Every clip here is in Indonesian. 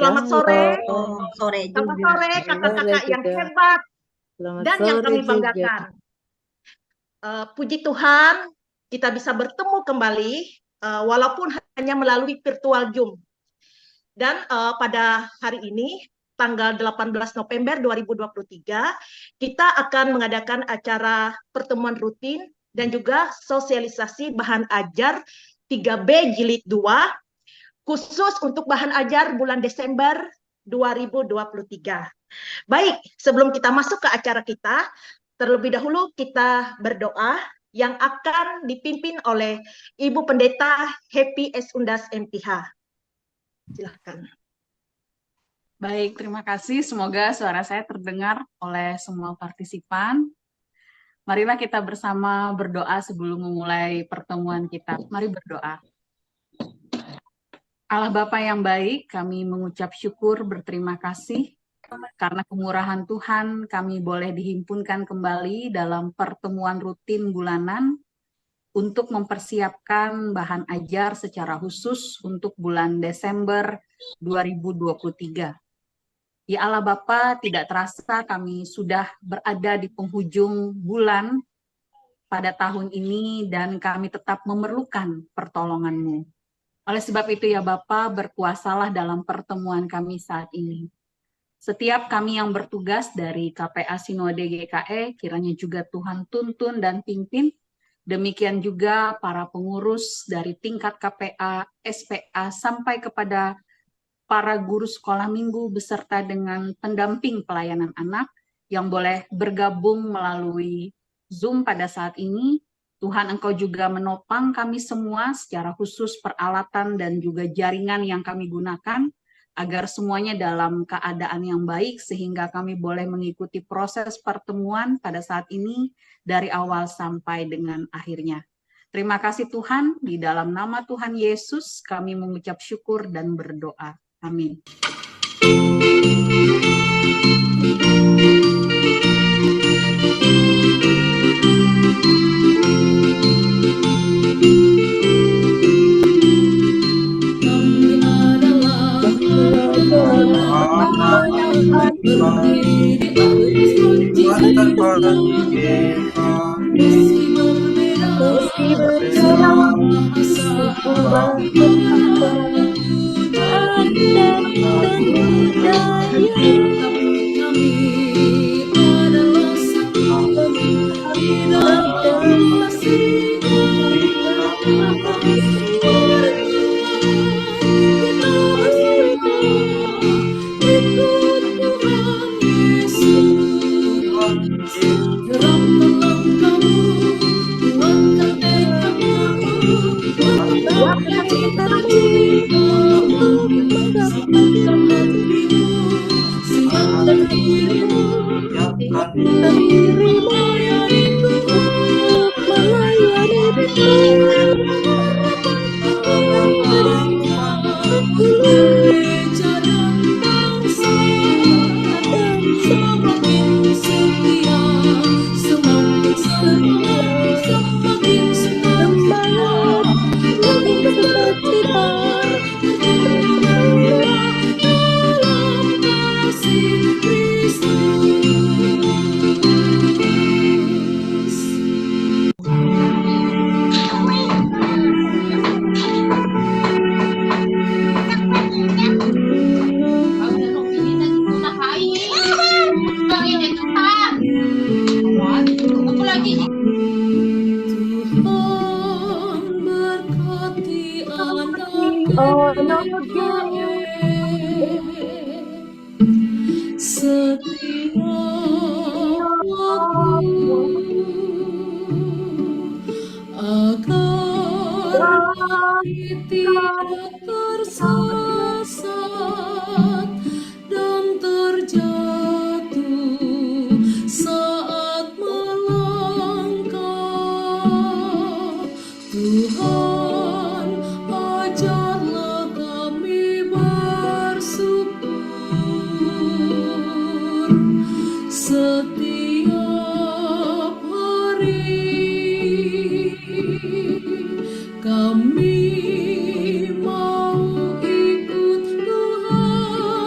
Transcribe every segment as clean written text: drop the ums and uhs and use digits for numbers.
Selamat sore. Sore Selamat juga. sore kakak-kakak yang hebat dan yang kami banggakan. Puji Tuhan, kita bisa bertemu kembali walaupun hanya melalui virtual Zoom. Dan pada hari ini, tanggal 18 November 2023, kita akan mengadakan acara pertemuan rutin dan juga sosialisasi bahan ajar 3B Jilid 2, khusus untuk bahan ajar bulan Desember 2023. Baik, sebelum kita masuk ke acara kita, terlebih dahulu kita berdoa yang akan dipimpin oleh Ibu Pendeta Happy S. Undas MPH. Silahkan. Baik, terima kasih. Semoga suara saya terdengar oleh semua partisipan. Marilah kita bersama berdoa sebelum memulai pertemuan kita. Mari berdoa. Allah Bapa yang baik, kami mengucap syukur, berterima kasih karena kemurahan Tuhan kami boleh dihimpunkan kembali dalam pertemuan rutin bulanan untuk mempersiapkan bahan ajar secara khusus untuk bulan Desember 2023. Ya Allah Bapa, tidak terasa kami sudah berada di penghujung bulan pada tahun ini dan kami tetap memerlukan pertolongan-Mu. Oleh sebab itu ya Bapa, berkuasalah dalam pertemuan kami saat ini. Setiap kami yang bertugas dari KPA Sinode GKE, kiranya juga Tuhan tuntun dan pimpin. Demikian juga para pengurus dari tingkat KPA, SPA, sampai kepada para guru sekolah minggu beserta dengan pendamping pelayanan anak yang boleh bergabung melalui Zoom pada saat ini. Tuhan, Engkau juga menopang kami semua secara khusus peralatan dan juga jaringan yang kami gunakan, agar semuanya dalam keadaan yang baik sehingga kami boleh mengikuti proses pertemuan pada saat ini dari awal sampai dengan akhirnya. Terima kasih Tuhan, di dalam nama Tuhan Yesus kami mengucap syukur dan berdoa. Amin. Kami mau ikut Tuhan.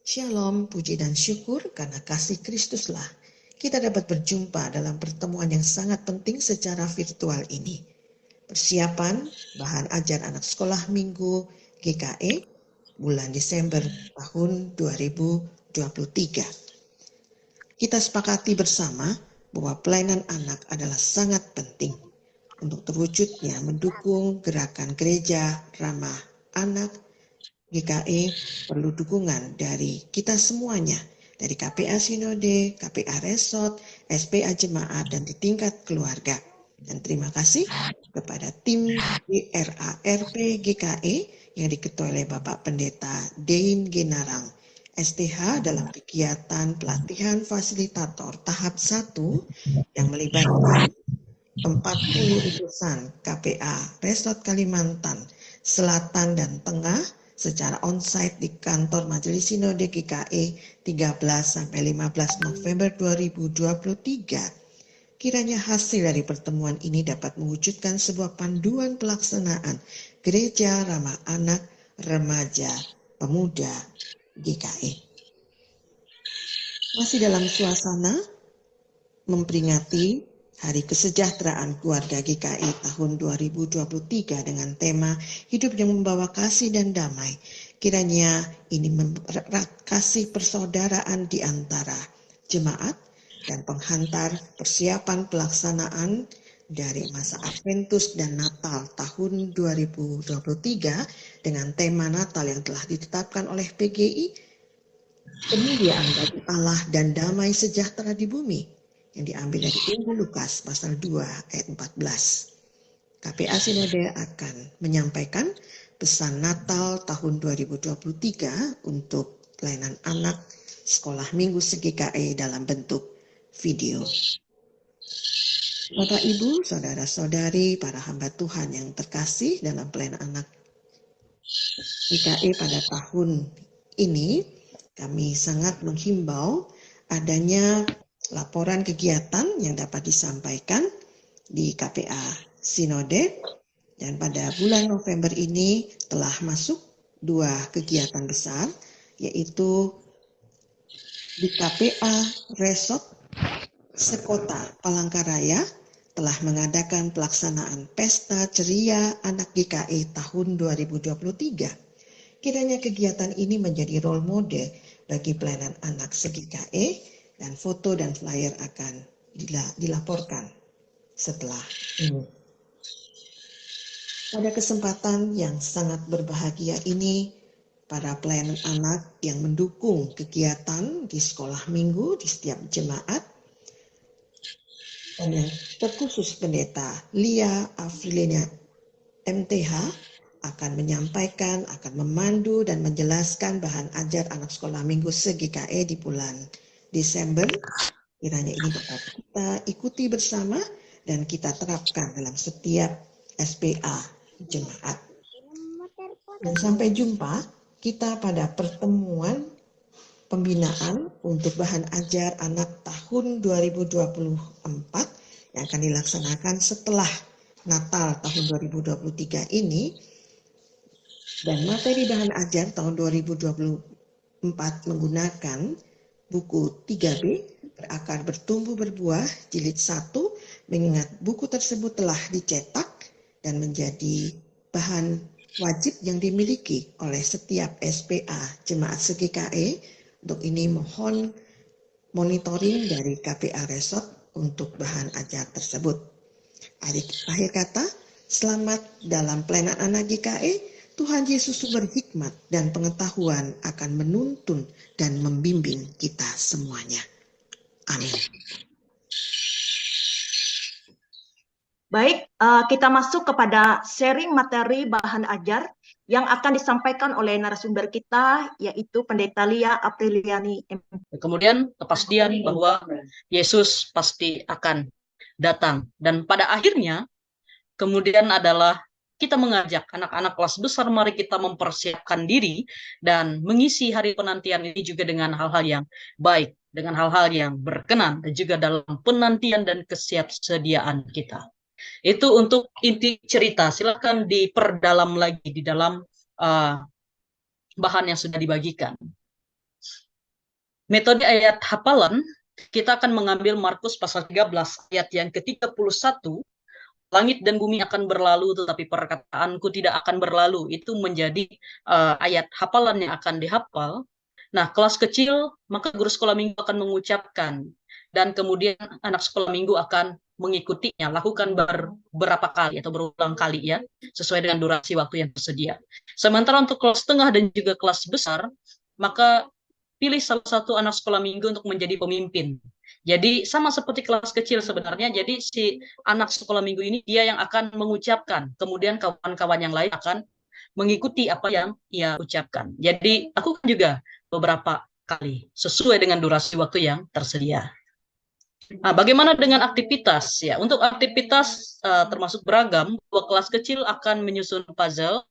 Shalom, puji dan syukur karena kasih Kristuslah kita dapat berjumpa dalam pertemuan yang sangat penting secara virtual ini. Persiapan bahan ajar anak sekolah minggu GKE bulan Desember tahun 2023. Kita sepakati bersama bahwa pelayanan anak adalah sangat penting untuk terwujudnya mendukung gerakan gereja ramah anak. GKE perlu dukungan dari kita semuanya, dari KPA Sinode, KPA Resort, SPA Jemaat, dan di tingkat keluarga. Dan terima kasih kepada tim RARP GKE yang diketuai oleh Bapak Pendeta Dein Genarang, STH dalam kegiatan pelatihan fasilitator tahap 1 yang melibatkan 40 utusan KPA Resort Kalimantan Selatan dan Tengah secara onsite di kantor Majelis Sinode GKE 13-15 November 2023. Kiranya hasil dari pertemuan ini dapat mewujudkan sebuah panduan pelaksanaan gereja ramah anak, remaja, pemuda GKE. Masih dalam suasana memperingati Hari Kesejahteraan Keluarga GKI tahun 2023 dengan tema Hidup yang Membawa Kasih dan Damai. Kiranya ini mempererat kasih persaudaraan di antara jemaat dan penghantar persiapan pelaksanaan dari masa Adventus dan Natal tahun 2023 dengan tema Natal yang telah ditetapkan oleh PGI, kemuliaan bagi Allah dan damai sejahtera di bumi, yang diambil dari Injil Lukas pasal 2 ayat 14. KPA Sinode akan menyampaikan pesan Natal tahun 2023 untuk pelayanan anak sekolah minggu GKE dalam bentuk video. Bapak Ibu, saudara-saudari, para hamba Tuhan yang terkasih dalam pelayanan anak GKE pada tahun ini, kami sangat menghimbau adanya laporan kegiatan yang dapat disampaikan di KPA Sinode, dan pada bulan November ini telah masuk 2 kegiatan besar, yaitu di KPA Resort Sekota Palangkaraya telah mengadakan pelaksanaan Pesta Ceria Anak GKE tahun 2023. Kiranya kegiatan ini menjadi role model bagi pelayanan anak se-GKE, dan foto dan flyer akan dilaporkan setelah ini. Pada kesempatan yang sangat berbahagia ini, para pelayanan anak yang mendukung kegiatan di sekolah minggu di setiap jemaat, dan yang terkhusus Pendeta Lia Afrilina MTH akan menyampaikan, akan memandu dan menjelaskan bahan ajar anak sekolah minggu se-GKE di bulan Desember. Kiranya ini dapat kita ikuti bersama dan kita terapkan dalam setiap SPA jemaat. Dan sampai jumpa kita pada pertemuan pembinaan untuk bahan ajar anak tahun 2024 yang akan dilaksanakan setelah Natal tahun 2023 ini. Dan materi bahan ajar tahun 2024 menggunakan buku 3B, Berakar Bertumbuh Berbuah, jilid 1, mengingat buku tersebut telah dicetak dan menjadi bahan wajib yang dimiliki oleh setiap SPA Jemaat se-GKE. Untuk ini mohon monitoring dari KPA Resort untuk bahan ajar tersebut. Akhir kata, selamat dalam pelayanan anak GKE. Tuhan Yesus sumber hikmat dan pengetahuan akan menuntun dan membimbing kita semuanya. Amin. Baik, kita masuk kepada sharing materi bahan ajar yang akan disampaikan oleh narasumber kita, yaitu Pendeta Lia Apriliani. Kemudian kepastian bahwa Yesus pasti akan datang. Dan pada akhirnya, kemudian adalah kita mengajak anak-anak kelas besar, mari kita mempersiapkan diri dan mengisi hari penantian ini juga dengan hal-hal yang baik, dengan hal-hal yang berkenan, dan juga dalam penantian dan kesiapsediaan kita. Itu untuk inti cerita. Silakan diperdalam lagi di dalam bahan yang sudah dibagikan. Metode ayat hafalan, kita akan mengambil Markus pasal 13 ayat yang ke-31. Langit dan bumi akan berlalu, tetapi perkataanku tidak akan berlalu. Itu menjadi ayat hafalan yang akan dihafal. Nah, kelas kecil, maka guru sekolah minggu akan mengucapkan. Dan kemudian anak sekolah minggu akan mengikutinya, lakukan beberapa kali atau berulang kali ya, sesuai dengan durasi waktu yang tersedia. Sementara untuk kelas tengah dan juga kelas besar, maka pilih salah satu anak sekolah minggu untuk menjadi pemimpin. Jadi sama seperti kelas kecil sebenarnya, jadi si anak sekolah minggu ini dia yang akan mengucapkan, kemudian kawan-kawan yang lain akan mengikuti apa yang ia ucapkan. Jadi aku juga beberapa kali sesuai dengan durasi waktu yang tersedia. Nah, bagaimana dengan aktivitas? Ya, untuk aktivitas termasuk beragam. Kelas kecil akan menyusun puzzle.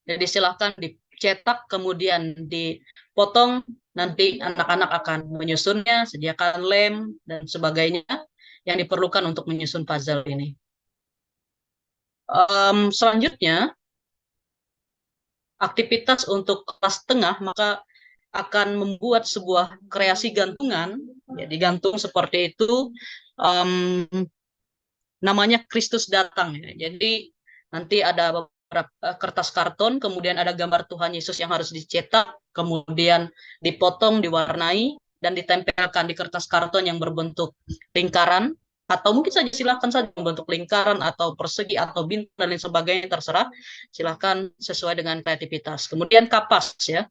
Jadi silahkan dicetak kemudian dipotong. Nanti anak-anak akan menyusunnya, sediakan lem dan sebagainya yang diperlukan untuk menyusun puzzle ini. Selanjutnya, aktivitas untuk kelas tengah, maka akan membuat sebuah kreasi gantungan, ya, digantung seperti itu, namanya Kristus datang. Ya. Jadi nanti ada beberapa kertas karton, kemudian ada gambar Tuhan Yesus yang harus dicetak, kemudian dipotong, diwarnai, dan ditempelkan di kertas karton yang berbentuk lingkaran, atau mungkin saja silakan saja membentuk lingkaran atau persegi atau bintang dan lain sebagainya, terserah. Silakan sesuai dengan kreativitas. Kemudian kapas ya.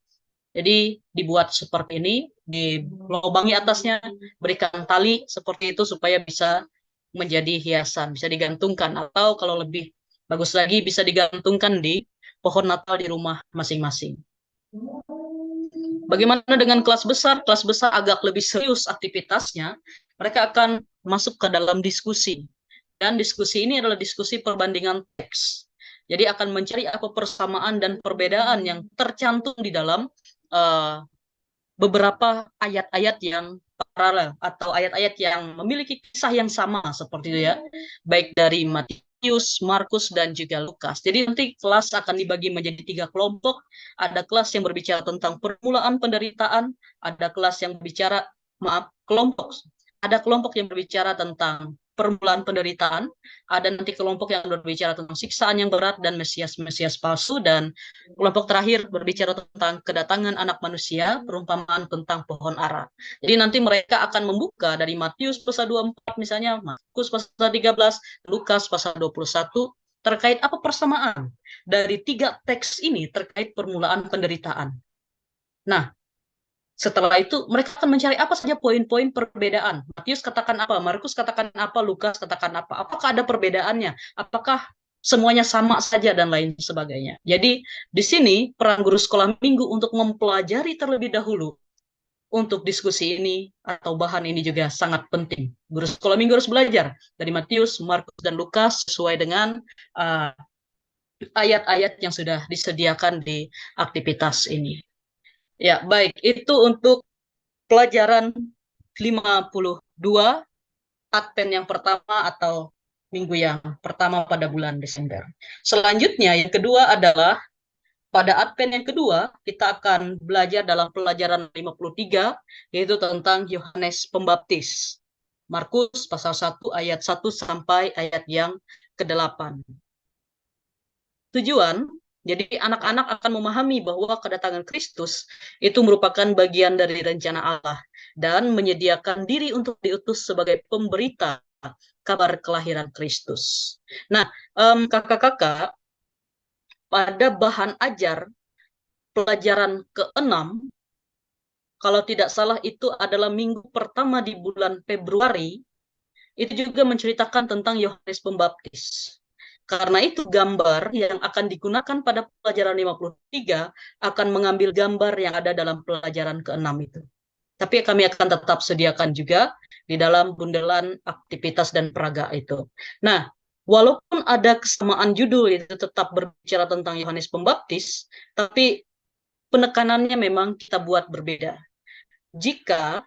Jadi dibuat seperti ini, dilubangi atasnya, berikan tali seperti itu supaya bisa menjadi hiasan, bisa digantungkan, atau kalau lebih bagus lagi bisa digantungkan di pohon Natal di rumah masing-masing. Bagaimana dengan kelas besar? Kelas besar agak lebih serius aktivitasnya. Mereka akan masuk ke dalam diskusi. Dan diskusi ini adalah diskusi perbandingan teks. Jadi akan mencari apa persamaan dan perbedaan yang tercantum di dalam beberapa ayat-ayat yang paralel atau ayat-ayat yang memiliki kisah yang sama seperti itu ya, baik dari Matius, Markus, dan juga Lukas. Jadi nanti kelas akan dibagi menjadi 3 kelompok. Ada kelas yang berbicara tentang permulaan penderitaan, ada kelas yang berbicara, ada kelompok yang berbicara tentang permulaan penderitaan, ada nanti kelompok yang berbicara tentang siksaan yang berat dan Mesias palsu, dan kelompok terakhir berbicara tentang kedatangan anak manusia, perumpamaan tentang pohon ara. Jadi nanti mereka akan membuka dari Matius pasal 24 misalnya, Markus pasal 13, Lukas pasal 21, terkait apa persamaan dari 3 teks ini terkait permulaan penderitaan. Nah, setelah itu mereka akan mencari apa saja poin-poin perbedaan. Matius katakan apa, Markus katakan apa, Lukas katakan apa. Apakah ada perbedaannya? Apakah semuanya sama saja dan lain sebagainya. Jadi di sini peran guru sekolah minggu untuk mempelajari terlebih dahulu untuk diskusi ini atau bahan ini juga sangat penting. Guru sekolah minggu harus belajar dari Matius, Markus, dan Lukas sesuai dengan ayat-ayat yang sudah disediakan di aktivitas ini. Ya, baik. Itu untuk pelajaran 52 Advent yang pertama atau minggu yang pertama pada bulan Desember. Selanjutnya, yang kedua adalah pada Advent yang kedua, kita akan belajar dalam pelajaran 53, yaitu tentang Yohanes Pembaptis. Markus pasal 1 ayat 1 sampai ayat yang ke-8. Tujuan, jadi anak-anak akan memahami bahwa kedatangan Kristus itu merupakan bagian dari rencana Allah dan menyediakan diri untuk diutus sebagai pemberita kabar kelahiran Kristus. Nah, kakak-kakak, pada bahan ajar pelajaran ke-6, kalau tidak salah itu adalah minggu pertama di bulan Februari, itu juga menceritakan tentang Yohanes Pembaptis. Karena itu gambar yang akan digunakan pada pelajaran 53 akan mengambil gambar yang ada dalam pelajaran ke-6 itu. Tapi kami akan tetap sediakan juga di dalam bundelan aktivitas dan peraga itu. Nah, walaupun ada kesamaan judul itu tetap berbicara tentang Yohanes Pembaptis, tapi penekanannya memang kita buat berbeda. Jika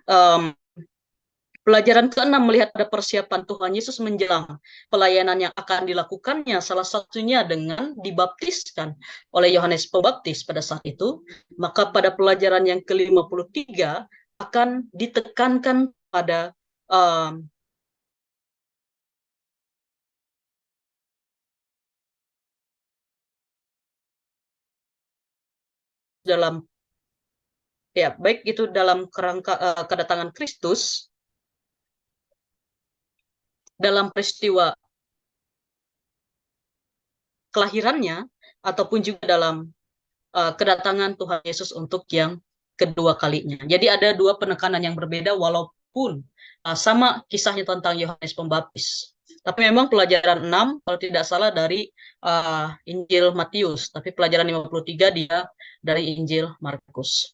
Pelajaran keenam, melihat ada persiapan Tuhan Yesus menjelang pelayanan yang akan dilakukannya, salah satunya dengan dibaptiskan oleh Yohanes Pembaptis pada saat itu. Maka pada pelajaran yang ke-53 akan ditekankan pada dalam ya baik itu dalam kerangka kedatangan Kristus, dalam peristiwa kelahirannya, ataupun juga dalam kedatangan Tuhan Yesus untuk yang kedua kalinya. Jadi ada dua penekanan yang berbeda walaupun sama kisahnya tentang Yohanes Pembaptis. Tapi memang pelajaran 6 kalau tidak salah dari Injil Matius, tapi pelajaran 53 dia dari Injil Markus.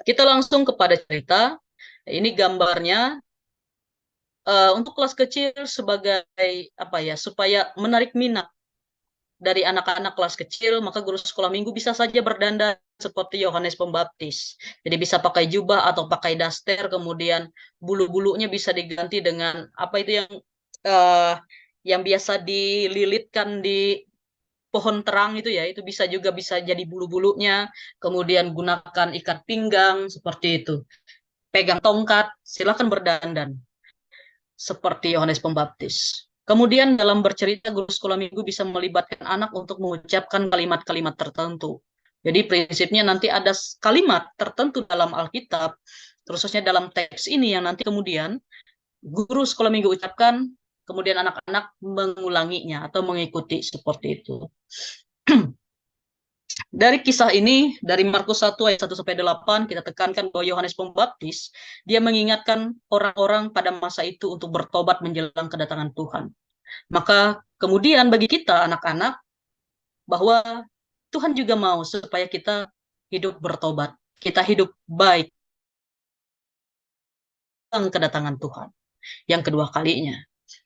Kita langsung kepada cerita. Ini gambarnya untuk kelas kecil sebagai apa ya, supaya menarik minat dari anak-anak kelas kecil, maka guru sekolah minggu bisa saja berdandan seperti Yohanes Pembaptis. Jadi bisa pakai jubah atau pakai daster, kemudian bulu-bulunya bisa diganti dengan apa itu yang biasa dililitkan di pohon terang itu ya, itu bisa juga bisa jadi bulu-bulunya, kemudian gunakan ikat pinggang seperti itu. Pegang tongkat, silakan berdandan seperti Yohanes Pembaptis. Kemudian dalam bercerita, guru sekolah minggu bisa melibatkan anak untuk mengucapkan kalimat-kalimat tertentu. Jadi prinsipnya nanti ada kalimat tertentu dalam Alkitab, khususnya dalam teks ini yang nanti kemudian guru sekolah minggu ucapkan, kemudian anak-anak mengulanginya atau mengikuti seperti itu. Dari kisah ini, dari Markus 1 ayat 1-8, kita tekankan bahwa Yohanes Pembaptis, dia mengingatkan orang-orang pada masa itu untuk bertobat menjelang kedatangan Tuhan. Maka kemudian bagi kita anak-anak, bahwa Tuhan juga mau supaya kita hidup bertobat, kita hidup baik menjelang kedatangan Tuhan yang kedua kalinya.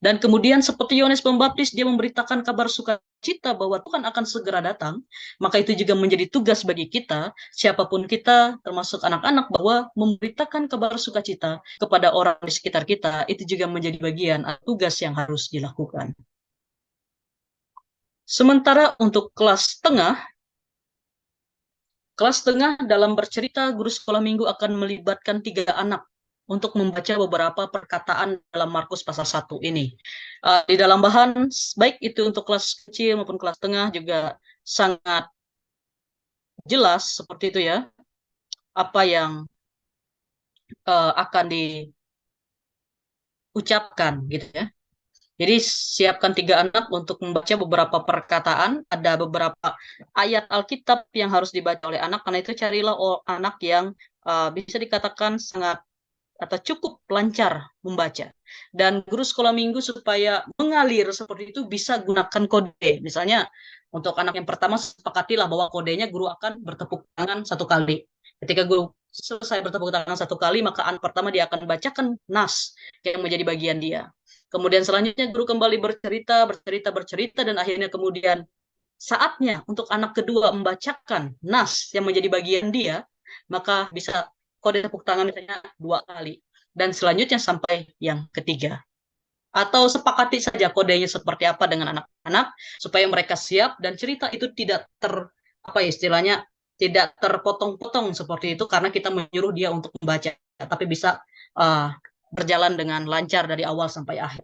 Dan kemudian seperti Yohanes Pembaptis, dia memberitakan kabar sukacita bahwa Tuhan akan segera datang. Maka itu juga menjadi tugas bagi kita, siapapun kita, termasuk anak-anak, bahwa memberitakan kabar sukacita kepada orang di sekitar kita, itu juga menjadi bagian tugas yang harus dilakukan. Sementara untuk kelas tengah dalam bercerita, guru sekolah minggu akan melibatkan 3 anak untuk membaca beberapa perkataan dalam Markus pasal 1 ini. Di dalam bahan, baik itu untuk kelas kecil maupun kelas tengah juga sangat jelas seperti itu ya, apa yang akan diucapkan gitu ya. Jadi siapkan 3 anak untuk membaca beberapa perkataan, ada beberapa ayat Alkitab yang harus dibaca oleh anak, karena itu carilah anak yang bisa dikatakan sangat atau cukup lancar membaca. Dan guru sekolah minggu supaya mengalir seperti itu bisa gunakan kode. Misalnya untuk anak yang pertama sepakatilah bahwa kodenya guru akan bertepuk tangan 1 kali. Ketika guru selesai bertepuk tangan 1 kali, maka anak pertama dia akan bacakan nas yang menjadi bagian dia. Kemudian selanjutnya guru kembali bercerita, dan akhirnya kemudian saatnya untuk anak kedua membacakan nas yang menjadi bagian dia, maka bisa kode tepuk tangan misalnya 2 kali, dan selanjutnya sampai yang ketiga. Atau sepakati saja kodenya seperti apa dengan anak-anak, supaya mereka siap dan cerita itu tidak tidak terpotong-potong seperti itu, karena kita menyuruh dia untuk membaca, tapi bisa berjalan dengan lancar dari awal sampai akhir.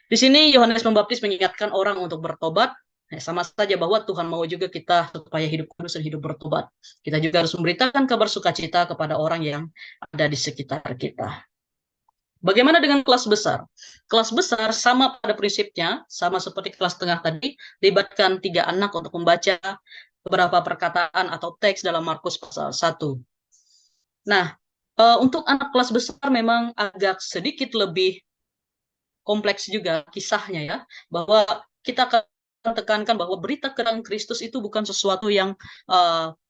Di sini Yohanes Pembaptis mengingatkan orang untuk bertobat. Sama saja bahwa Tuhan mau juga kita supaya hidup kudus dan hidup bertobat. Kita juga harus memberitakan kabar sukacita kepada orang yang ada di sekitar kita. Bagaimana dengan kelas besar? Kelas besar sama pada prinsipnya, sama seperti kelas tengah tadi, libatkan 3 anak untuk membaca beberapa perkataan atau teks dalam Markus pasal 1. Nah, untuk anak kelas besar memang agak sedikit lebih kompleks juga kisahnya ya, bahwa kita akan tekankan bahwa berita kedatangan Kristus itu bukan sesuatu yang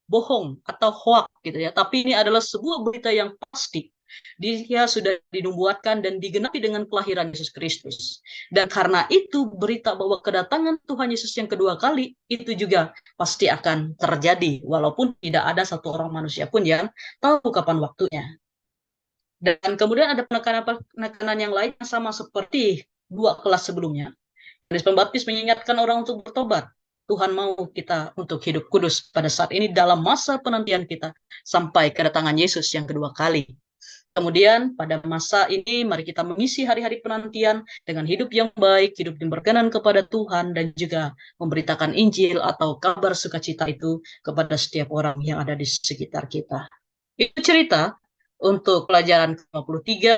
bohong atau hoak gitu ya, tapi ini adalah sebuah berita yang pasti. Dia sudah dinubuatkan dan digenapi dengan kelahiran Yesus Kristus. Dan karena itu berita bahwa kedatangan Tuhan Yesus yang kedua kali itu juga pasti akan terjadi, walaupun tidak ada satu orang manusia pun yang tahu kapan waktunya. Dan kemudian ada penekanan yang lain yang sama seperti 2 kelas sebelumnya. Yohanes Pembaptis mengingatkan orang untuk bertobat. Tuhan mau kita untuk hidup kudus pada saat ini dalam masa penantian kita sampai kedatangan Yesus yang kedua kali. Kemudian pada masa ini mari kita mengisi hari-hari penantian dengan hidup yang baik, hidup yang berkenan kepada Tuhan, dan juga memberitakan Injil atau kabar sukacita itu kepada setiap orang yang ada di sekitar kita. Itu cerita untuk pelajaran ke-53.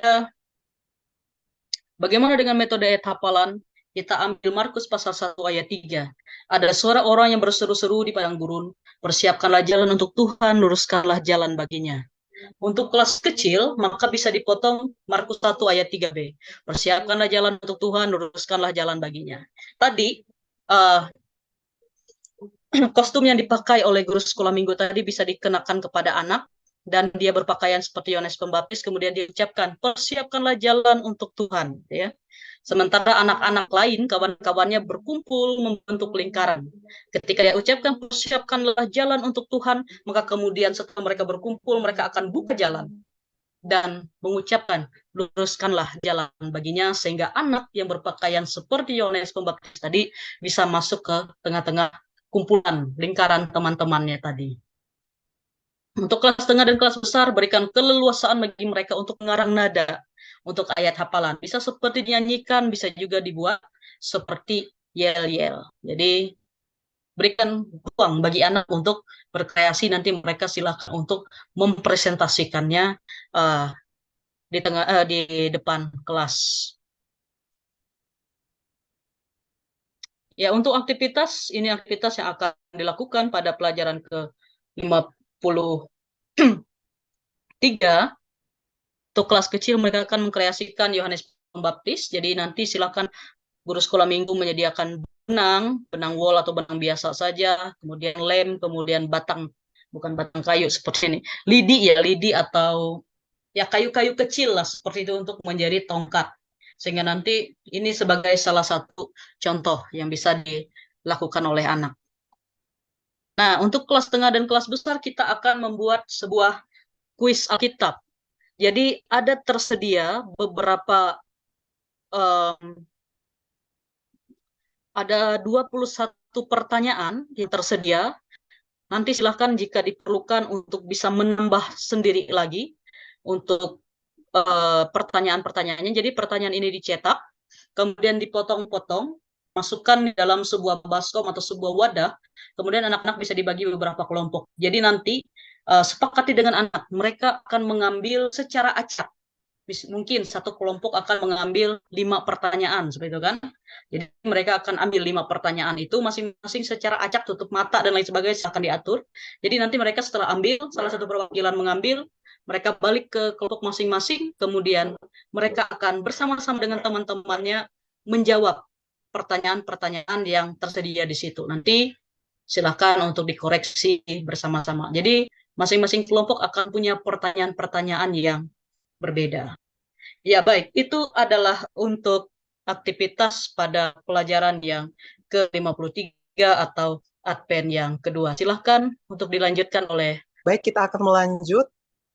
Bagaimana dengan metode ayat hafalan? Kita ambil Markus pasal 1 ayat 3. Ada suara orang yang berseru-seru di padang gurun, persiapkanlah jalan untuk Tuhan, luruskanlah jalan baginya. Untuk kelas kecil, maka bisa dipotong Markus 1 ayat 3b. Persiapkanlah jalan untuk Tuhan, luruskanlah jalan baginya. Tadi, kostum yang dipakai oleh guru sekolah minggu tadi bisa dikenakan kepada anak, dan dia berpakaian seperti Yohanes Pembaptis, kemudian diucapkan, persiapkanlah jalan untuk Tuhan. Ya. Sementara anak-anak lain, kawan-kawannya berkumpul membentuk lingkaran. Ketika dia ucapkan, persiapkanlah jalan untuk Tuhan, maka kemudian setelah mereka berkumpul, mereka akan buka jalan dan mengucapkan, luruskanlah jalan baginya, sehingga anak yang berpakaian seperti Yohanes Pembaptis tadi bisa masuk ke tengah-tengah kumpulan, lingkaran teman-temannya tadi. Untuk kelas tengah dan kelas besar, berikan keleluasaan bagi mereka untuk mengarang nada untuk ayat hafalan. Bisa seperti dinyanyikan, bisa juga dibuat seperti yel-yel. Jadi berikan ruang bagi anak untuk berkreasi, nanti mereka silakan untuk mempresentasikannya di depan kelas. Ya, untuk aktivitas, ini aktivitas yang akan dilakukan pada pelajaran ke-53. Untuk kelas kecil mereka akan mengkreasikan Yohanes Pembaptis. Jadi nanti silakan guru sekolah minggu menyediakan benang wol atau benang biasa saja, kemudian lem, kemudian batang, bukan batang kayu seperti ini, lidi atau ya kayu-kayu kecil lah seperti itu untuk menjadi tongkat. Sehingga nanti ini sebagai salah satu contoh yang bisa dilakukan oleh anak. Nah, untuk kelas tengah dan kelas besar kita akan membuat sebuah kuis Alkitab. Jadi ada tersedia beberapa ada 21 pertanyaan yang tersedia. Nanti silahkan jika diperlukan untuk bisa menambah sendiri lagi untuk pertanyaan-pertanyaannya. Jadi pertanyaan ini dicetak, kemudian dipotong-potong, masukkan di dalam sebuah baskom atau sebuah wadah, kemudian anak-anak bisa dibagi beberapa kelompok. Jadi nanti sepakati dengan anak, mereka akan mengambil secara acak. Mungkin satu kelompok akan mengambil 5 pertanyaan, seperti itu kan. Jadi mereka akan ambil 5 pertanyaan itu masing-masing secara acak, tutup mata dan lain sebagainya, akan diatur. Jadi nanti mereka setelah ambil, salah satu perwakilan mengambil, mereka balik ke kelompok masing-masing, kemudian mereka akan bersama-sama dengan teman-temannya menjawab pertanyaan-pertanyaan yang tersedia di situ. Nanti silakan untuk dikoreksi bersama-sama. Jadi masing-masing kelompok akan punya pertanyaan-pertanyaan yang berbeda. Ya, baik. Itu adalah untuk aktivitas pada pelajaran yang ke-53 atau Advent yang kedua. Silahkan untuk dilanjutkan oleh... Baik, kita akan melanjut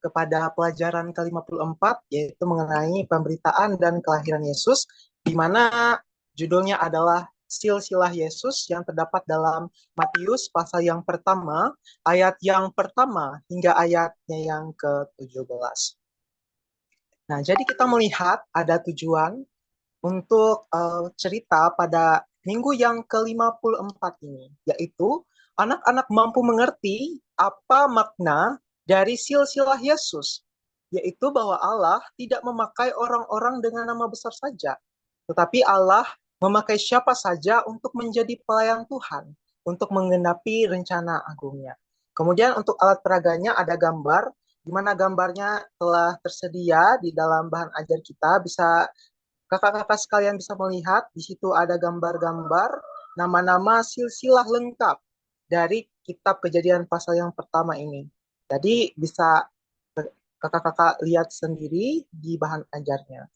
kepada pelajaran ke-54, yaitu mengenai pemberitaan dan kelahiran Yesus, di mana judulnya adalah Silsilah Yesus yang terdapat dalam Matius pasal yang pertama, ayat yang pertama hingga ayatnya yang ke-17. Nah, jadi kita melihat ada tujuan untuk cerita pada minggu yang ke-54 ini, yaitu anak-anak mampu mengerti apa makna dari silsilah Yesus, yaitu bahwa Allah tidak memakai orang-orang dengan nama besar saja, tetapi Allah memakai siapa saja untuk menjadi pelayan Tuhan, untuk menggenapi rencana agungnya. Kemudian untuk alat peraganya ada gambar, di mana gambarnya telah tersedia di dalam bahan ajar kita. Bisa kakak-kakak sekalian bisa melihat, di situ ada gambar-gambar nama-nama silsilah lengkap dari kitab Kejadian pasal yang pertama ini. Jadi bisa kakak-kakak lihat sendiri di bahan ajarnya.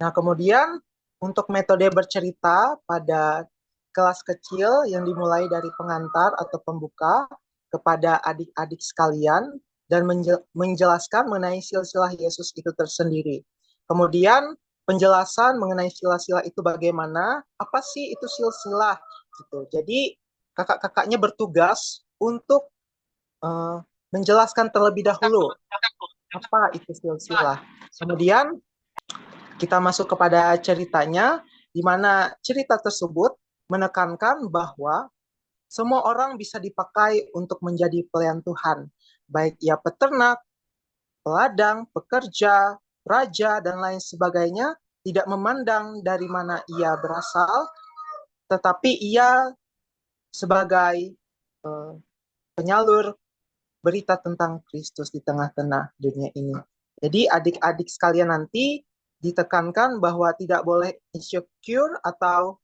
Nah, kemudian untuk metode bercerita pada kelas kecil yang dimulai dari pengantar atau pembuka kepada adik-adik sekalian, dan menjelaskan mengenai silsilah Yesus itu tersendiri. Kemudian penjelasan mengenai sila-sila itu bagaimana, apa sih itu silsilah gitu. Jadi kakak-kakaknya bertugas untuk menjelaskan terlebih dahulu apa itu silsilah. Kemudian kita masuk kepada ceritanya, di mana cerita tersebut menekankan bahwa semua orang bisa dipakai untuk menjadi pelayan Tuhan, baik ia peternak, peladang, pekerja, raja, dan lain sebagainya, tidak memandang dari mana ia berasal, tetapi ia sebagai penyalur berita tentang Kristus di tengah-tengah dunia ini. Jadi adik-adik sekalian nanti ditekankan bahwa tidak boleh insecure atau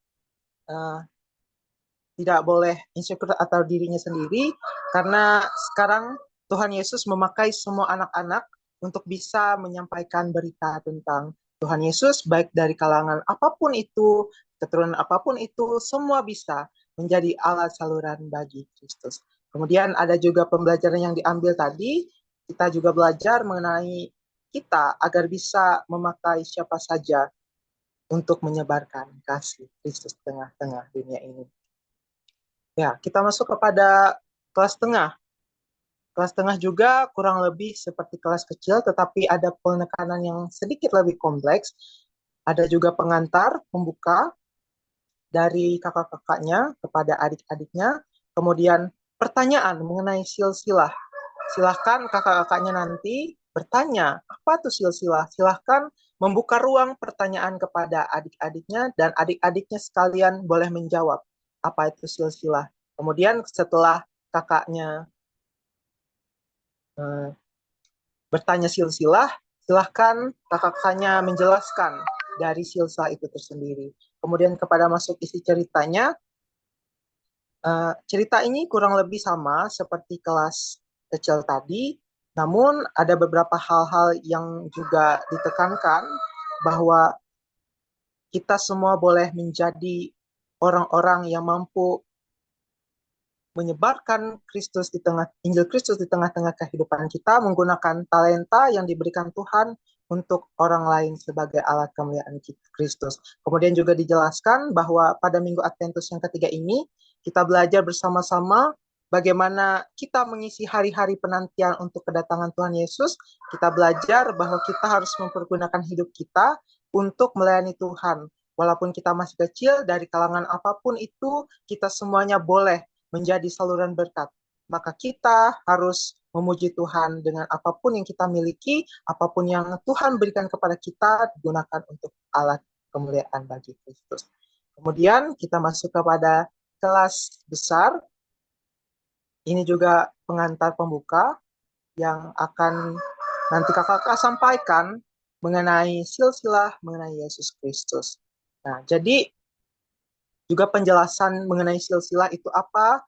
tidak boleh insecure atau dirinya sendiri, karena sekarang Tuhan Yesus memakai semua anak-anak untuk bisa menyampaikan berita tentang Tuhan Yesus, baik dari kalangan apapun itu, keturunan apapun itu, semua bisa menjadi alat saluran bagi Kristus. Kemudian ada juga pembelajaran yang diambil tadi, kita juga belajar mengenai kita agar bisa memakai siapa saja untuk menyebarkan kasih Kristus di tengah-tengah dunia ini. Ya, kita masuk kepada kelas tengah. Kelas tengah juga kurang lebih seperti kelas kecil, tetapi ada penekanan yang sedikit lebih kompleks. Ada juga pengantar, pembuka dari kakak-kakaknya kepada adik-adiknya. Kemudian pertanyaan mengenai silsilah. Silahkan kakak-kakaknya nanti bertanya, apa itu silsilah? Silahkan membuka ruang pertanyaan kepada adik-adiknya, dan adik-adiknya sekalian boleh menjawab apa itu silsilah. Kemudian setelah kakaknya bertanya silsilah, silahkan kakak-kakaknya menjelaskan dari silsilah itu tersendiri. Kemudian kepada masuk isi ceritanya, cerita ini kurang lebih sama seperti kelas kecil tadi, namun ada beberapa hal-hal yang juga ditekankan bahwa kita semua boleh menjadi orang-orang yang mampu menyebarkan Kristus di tengah Injil Kristus di tengah-tengah kehidupan kita, menggunakan talenta yang diberikan Tuhan untuk orang lain sebagai alat kemuliaan Kristus. Kemudian juga dijelaskan bahwa pada Minggu Adventus yang ketiga ini kita belajar bersama-sama bagaimana kita mengisi hari-hari penantian untuk kedatangan Tuhan Yesus. Kita belajar bahwa kita harus mempergunakan hidup kita untuk melayani Tuhan. Walaupun kita masih kecil, dari kalangan apapun itu, kita semuanya boleh menjadi saluran berkat. Maka kita harus memuji Tuhan dengan apapun yang kita miliki, apapun yang Tuhan berikan kepada kita, digunakan untuk alat kemuliaan bagi Kristus. Kemudian kita masuk kepada kelas besar. Ini juga pengantar pembuka yang akan nanti kakak-kakak sampaikan mengenai silsilah mengenai Yesus Kristus. Nah, jadi juga penjelasan mengenai silsilah itu apa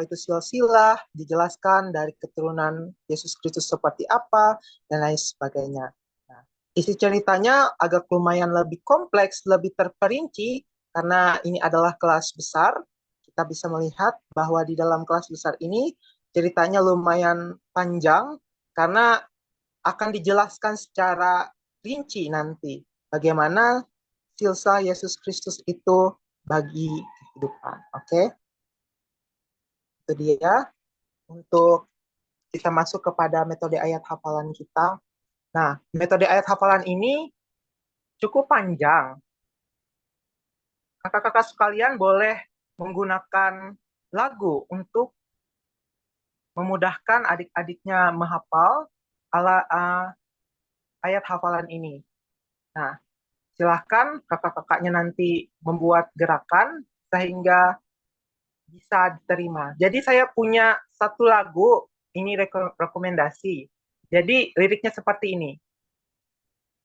itu silsilah, dijelaskan dari keturunan Yesus Kristus seperti apa, dan lain sebagainya. Nah, isi ceritanya agak lumayan lebih kompleks, lebih terperinci, karena ini adalah kelas besar. Kita bisa melihat bahwa di dalam kelas besar ini, ceritanya lumayan panjang, karena akan dijelaskan secara rinci nanti, bagaimana silsilah Yesus Kristus itu bagi kehidupan. Oke? Itu dia untuk kita masuk kepada metode ayat hafalan kita. Nah, metode ayat hafalan ini cukup panjang. Kakak-kakak sekalian boleh menggunakan lagu untuk memudahkan adik-adiknya menghafal ayat hafalan ini. Nah, silahkan kakak-kakaknya nanti membuat gerakan sehingga bisa diterima. Jadi saya punya satu lagu, ini rekomendasi. Jadi liriknya seperti ini.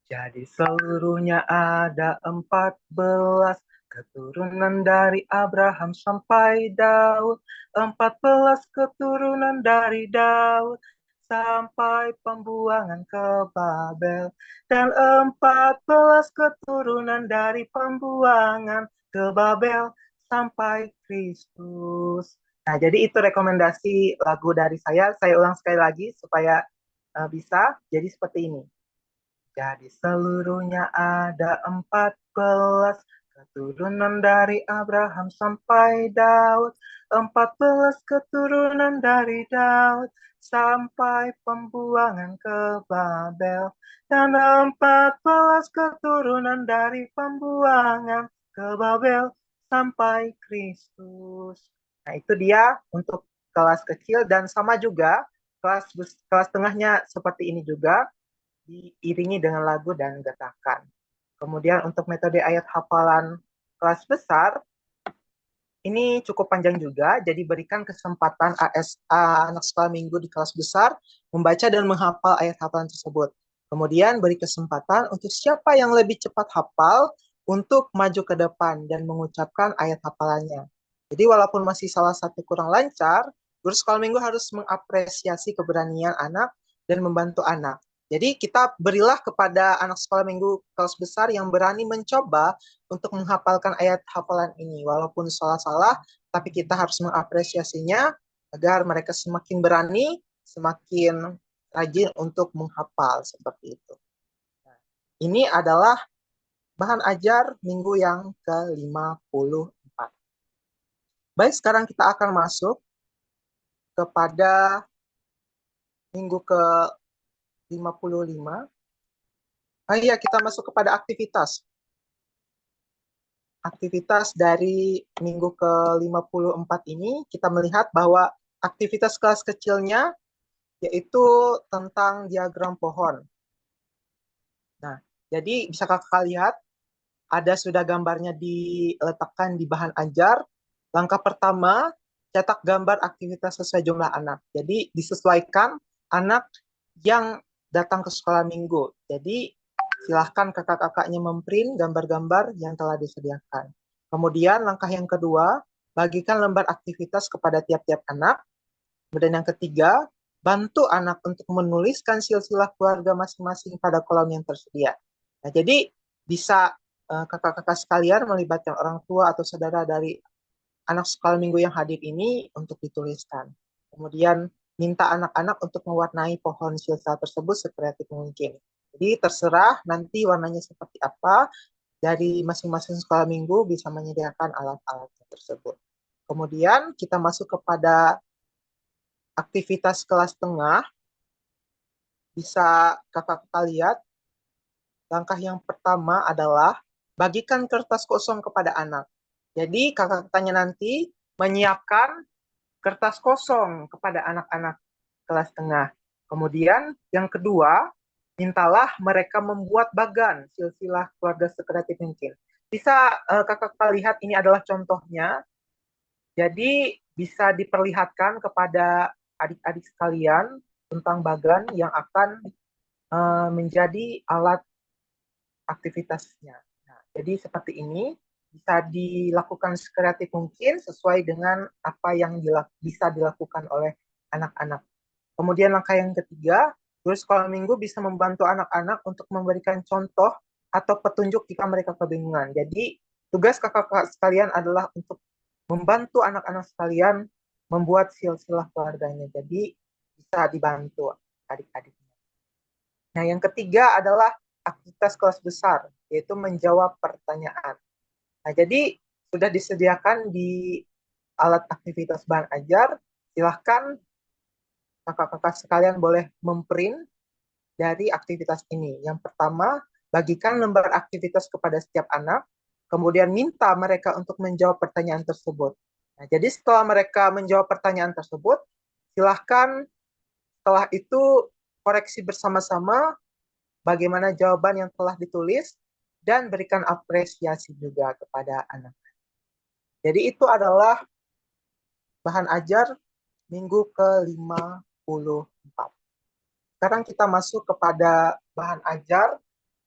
Jadi seluruhnya ada 14 keturunan dari Abraham sampai Daud. 14 keturunan dari Daud sampai pembuangan ke Babel. Dan 14 keturunan dari pembuangan ke Babel sampai Kristus. Nah, jadi itu rekomendasi lagu dari saya. Saya ulang sekali lagi supaya bisa. Jadi seperti ini. Jadi seluruhnya ada 14 keturunan dari Abraham sampai Daud. 14 keturunan dari Daud sampai pembuangan ke Babel. Dan 14 keturunan dari pembuangan ke Babel sampai Kristus. Nah, itu dia untuk kelas kecil dan sama juga kelas tengahnya seperti ini juga diiringi dengan lagu dan getakan. Kemudian untuk metode ayat hafalan kelas besar, ini cukup panjang juga, jadi berikan kesempatan ASA anak sekolah minggu di kelas besar membaca dan menghafal ayat hafalan tersebut. Kemudian beri kesempatan untuk siapa yang lebih cepat hafal untuk maju ke depan dan mengucapkan ayat hafalannya. Jadi walaupun masih salah satu kurang lancar, guru sekolah minggu harus mengapresiasi keberanian anak dan membantu anak. Jadi kita berilah kepada anak sekolah minggu kelas besar yang berani mencoba untuk menghafalkan ayat hafalan ini. Walaupun salah-salah, tapi kita harus mengapresiasinya agar mereka semakin berani, semakin rajin untuk menghafal seperti itu. Nah, ini adalah bahan ajar minggu yang ke-54. Baik, sekarang kita akan masuk kepada minggu ke-55. Iya, kita masuk kepada aktivitas. Aktivitas dari minggu ke-54 ini, kita melihat bahwa aktivitas kelas kecilnya yaitu tentang diagram pohon. Nah, jadi bisa kakak lihat, ada sudah gambarnya diletakkan di bahan ajar. Langkah pertama, cetak gambar aktivitas sesuai jumlah anak. Jadi disesuaikan anak yang datang ke sekolah minggu. Jadi silahkan kakak-kakaknya memprint gambar-gambar yang telah disediakan. Kemudian langkah yang kedua, bagikan lembar aktivitas kepada tiap-tiap anak. Kemudian yang ketiga, bantu anak untuk menuliskan silsilah keluarga masing-masing pada kolom yang tersedia. Nah, jadi bisa kakak-kakak sekalian melibatkan orang tua atau saudara dari anak sekolah minggu yang hadir ini untuk dituliskan. Kemudian minta anak-anak untuk mewarnai pohon silsilah tersebut sekreatif mungkin. Jadi terserah nanti warnanya seperti apa, dari masing-masing sekolah minggu bisa menyediakan alat-alatnya tersebut. Kemudian kita masuk kepada aktivitas kelas tengah. Bisa kakak-kakak lihat, langkah yang pertama adalah bagikan kertas kosong kepada anak. Jadi kakak-kakaknya nanti menyiapkan kertas kosong kepada anak-anak kelas tengah. Kemudian yang kedua, mintalah mereka membuat bagan silsilah keluarga sekreatif mungkin. Bisa kakak-kakak lihat ini adalah contohnya. Jadi bisa diperlihatkan kepada adik-adik sekalian tentang bagan yang akan menjadi alat aktivitasnya. Nah, jadi seperti ini bisa dilakukan sekreatif mungkin sesuai dengan apa yang bisa dilakukan oleh anak-anak. Kemudian langkah yang ketiga, guru sekolah minggu bisa membantu anak-anak untuk memberikan contoh atau petunjuk jika mereka kebingungan. Jadi tugas kakak-kakak sekalian adalah untuk membantu anak-anak sekalian membuat silsilah keluarganya. Jadi bisa dibantu adik-adiknya. Nah, yang ketiga adalah aktivitas kelas besar, yaitu menjawab pertanyaan. Nah, jadi sudah disediakan di alat aktivitas bahan ajar, silahkan kakak-kakak sekalian boleh memprint dari aktivitas ini. Yang pertama, bagikan lembar aktivitas kepada setiap anak, kemudian minta mereka untuk menjawab pertanyaan tersebut. Nah, jadi setelah mereka menjawab pertanyaan tersebut, silahkan setelah itu koreksi bersama-sama bagaimana jawaban yang telah ditulis dan berikan apresiasi juga kepada anak. Jadi itu adalah bahan ajar minggu ke-54. Sekarang kita masuk kepada bahan ajar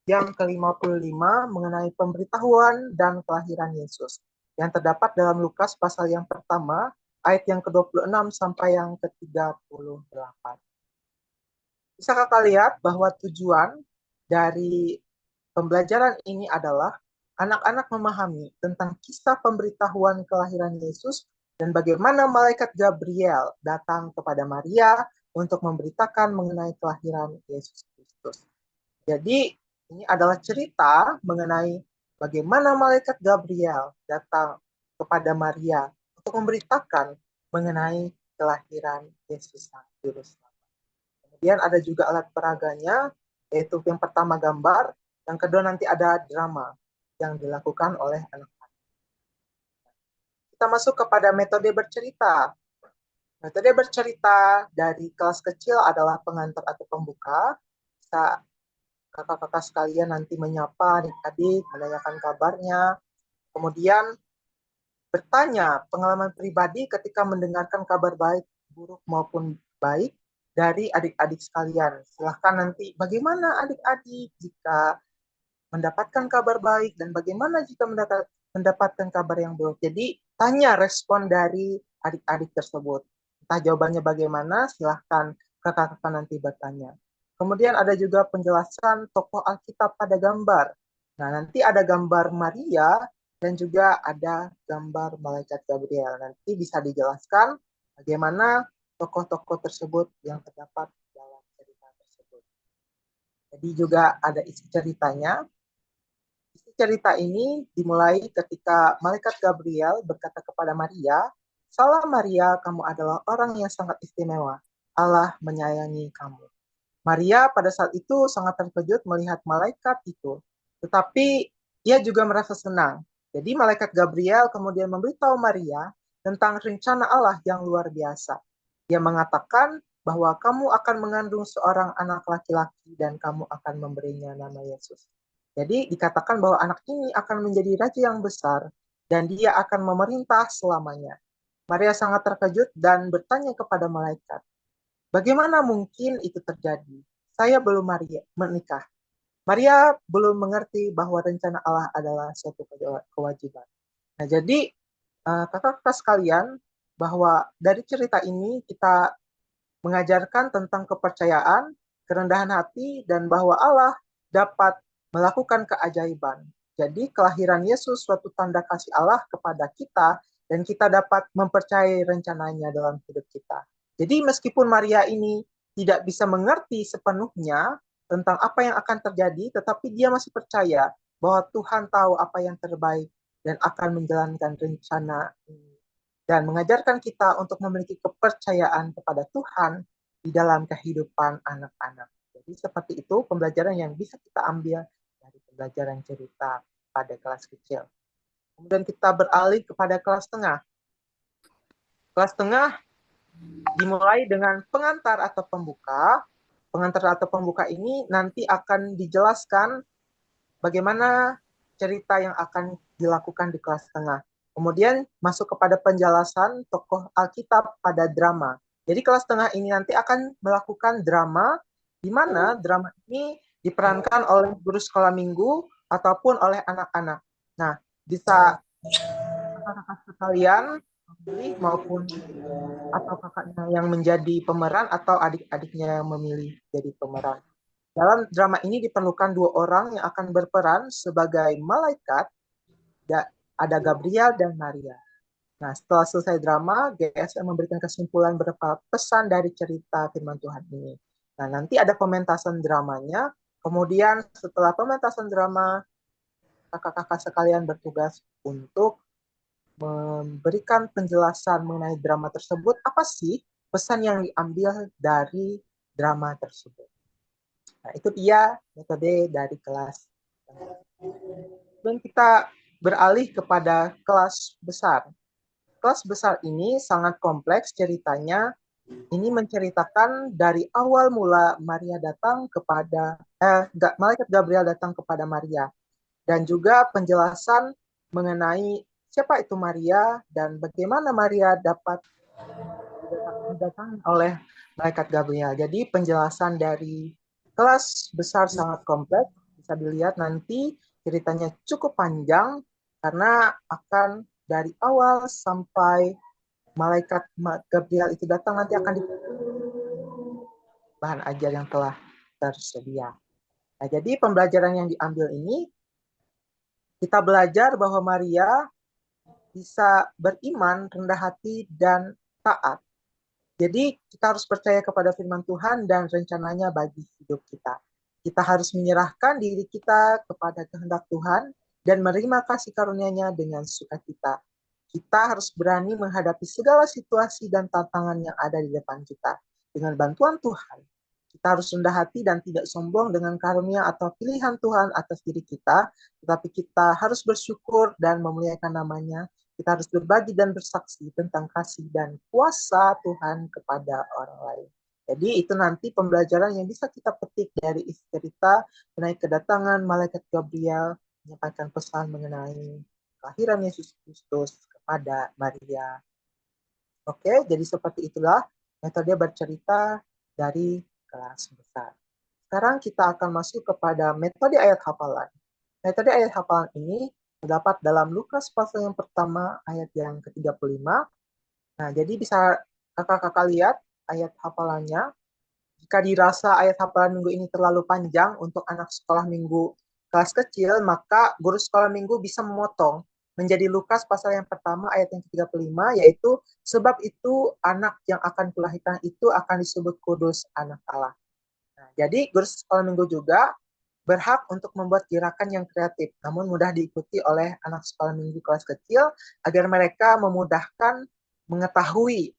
yang ke-55 mengenai pemberitahuan dan kelahiran Yesus yang terdapat dalam Lukas pasal yang pertama, ayat yang ke-26 sampai yang ke-38. Bisa kakak lihat bahwa tujuan dari pembelajaran ini adalah anak-anak memahami tentang kisah pemberitahuan kelahiran Yesus dan bagaimana malaikat Gabriel datang kepada Maria untuk memberitakan mengenai kelahiran Yesus Kristus. Jadi ini adalah cerita mengenai bagaimana malaikat Gabriel datang kepada Maria untuk memberitakan mengenai kelahiran Yesus Sang Juru Selamat. Kemudian ada juga alat peraganya, yaitu yang pertama gambar, yang kedua nanti ada drama yang dilakukan oleh anak-anak. Kita masuk kepada metode bercerita. Metode bercerita dari kelas kecil adalah pengantar atau pembuka. Bisa kakak-kakak sekalian nanti menyapa adik-adik, menanyakan kabarnya. Kemudian bertanya pengalaman pribadi ketika mendengarkan kabar baik, buruk maupun baik dari adik-adik sekalian. Silahkan nanti bagaimana adik-adik jika mendapatkan kabar baik dan bagaimana jika mendapatkan kabar yang buruk. Jadi tanya respon dari adik-adik tersebut. Entah jawabannya bagaimana, silahkan kakak-kakak nanti bertanya. Kemudian ada juga penjelasan tokoh Alkitab pada gambar. Nah, nanti ada gambar Maria dan juga ada gambar malaikat Gabriel. Nanti bisa dijelaskan bagaimana tokoh-tokoh tersebut yang terdapat dalam cerita tersebut. Jadi juga ada isi ceritanya. Isi cerita ini dimulai ketika malaikat Gabriel berkata kepada Maria, "Salam Maria, kamu adalah orang yang sangat istimewa. Allah menyayangi kamu." Maria pada saat itu sangat terkejut melihat malaikat itu, tetapi ia juga merasa senang. Jadi malaikat Gabriel kemudian memberitahu Maria tentang rencana Allah yang luar biasa. Dia mengatakan bahwa kamu akan mengandung seorang anak laki-laki dan kamu akan memberinya nama Yesus. Jadi dikatakan bahwa anak ini akan menjadi raja yang besar dan dia akan memerintah selamanya. Maria sangat terkejut dan bertanya kepada malaikat, "Bagaimana mungkin itu terjadi? Saya belum menikah." Maria belum mengerti bahwa rencana Allah adalah suatu kewajiban. Nah, jadi kakak-kakak sekalian, bahwa dari cerita ini kita mengajarkan tentang kepercayaan, kerendahan hati, dan bahwa Allah dapat melakukan keajaiban. Jadi kelahiran Yesus suatu tanda kasih Allah kepada kita, dan kita dapat mempercayai rencananya dalam hidup kita. Jadi meskipun Maria ini tidak bisa mengerti sepenuhnya tentang apa yang akan terjadi, tetapi dia masih percaya bahwa Tuhan tahu apa yang terbaik dan akan menjalankan rencana ini. Dan mengajarkan kita untuk memiliki kepercayaan kepada Tuhan di dalam kehidupan anak-anak. Jadi seperti itu pembelajaran yang bisa kita ambil dari pembelajaran cerita pada kelas kecil. Kemudian kita beralih kepada kelas tengah. Kelas tengah dimulai dengan pengantar atau pembuka. Pengantar atau pembuka ini nanti akan dijelaskan bagaimana cerita yang akan dilakukan di kelas tengah. Kemudian masuk kepada penjelasan tokoh Alkitab pada drama. Jadi kelas tengah ini nanti akan melakukan drama, di mana drama ini diperankan oleh guru sekolah minggu ataupun oleh anak-anak. Nah, bisa kakak-kakak sekalian memilih maupun atau kakaknya yang menjadi pemeran atau adik-adiknya yang memilih jadi pemeran. Dalam drama ini diperlukan 2 orang yang akan berperan sebagai malaikat, ada Gabriel dan Maria. Nah, setelah selesai drama, GSM memberikan kesimpulan berupa pesan dari cerita firman Tuhan ini. Nah, nanti ada pementasan dramanya, kemudian setelah pementasan drama, kakak-kakak sekalian bertugas untuk memberikan penjelasan mengenai drama tersebut, apa sih pesan yang diambil dari drama tersebut. Nah, itu dia metode dari kelas. Dan kita beralih kepada kelas besar. Kelas besar ini sangat kompleks ceritanya. Ini menceritakan dari awal mula Maria datang kepada malaikat Gabriel datang kepada Maria, dan juga penjelasan mengenai siapa itu Maria dan bagaimana Maria dapat didatangi oleh malaikat Gabriel. Jadi penjelasan dari kelas besar sangat kompleks, bisa dilihat nanti ceritanya cukup panjang karena akan dari awal sampai malaikat Gabriel itu datang nanti akan bahan ajar yang telah tersedia. Nah, jadi pembelajaran yang diambil ini kita belajar bahwa Maria bisa beriman, rendah hati, dan taat. Jadi kita harus percaya kepada firman Tuhan dan rencananya bagi hidup kita. Kita harus menyerahkan diri kita kepada kehendak Tuhan dan menerima kasih karunia-Nya dengan sukacita. Kita harus berani menghadapi segala situasi dan tantangan yang ada di depan kita. Dengan bantuan Tuhan, kita harus rendah hati dan tidak sombong dengan karunia atau pilihan Tuhan atas diri kita, tetapi kita harus bersyukur dan memuliakan nama-Nya. Kita harus berbagi dan bersaksi tentang kasih dan kuasa Tuhan kepada orang lain. Jadi itu nanti pembelajaran yang bisa kita petik dari isi cerita mengenai kedatangan malaikat Gabriel menyampaikan pesan mengenai kelahiran Yesus Kristus kepada Maria. Oke, jadi seperti itulah metode bercerita dari kelas besar. Sekarang kita akan masuk kepada metode ayat hafalan. Metode ayat hafalan ini terdapat dalam Lukas pasal yang pertama ayat yang ke-35. Nah, jadi bisa kakak-kakak lihat ayat hafalannya. Jika dirasa ayat hafalan minggu ini terlalu panjang untuk anak sekolah minggu kelas kecil, maka guru sekolah minggu bisa memotong menjadi Lukas pasal yang pertama ayat yang ke-35, yaitu sebab itu anak yang akan kulahirkan itu akan disebut kudus, anak Allah. Nah, jadi guru sekolah minggu juga berhak untuk membuat gerakan yang kreatif, namun mudah diikuti oleh anak sekolah minggu kelas kecil agar mereka memudahkan mengetahui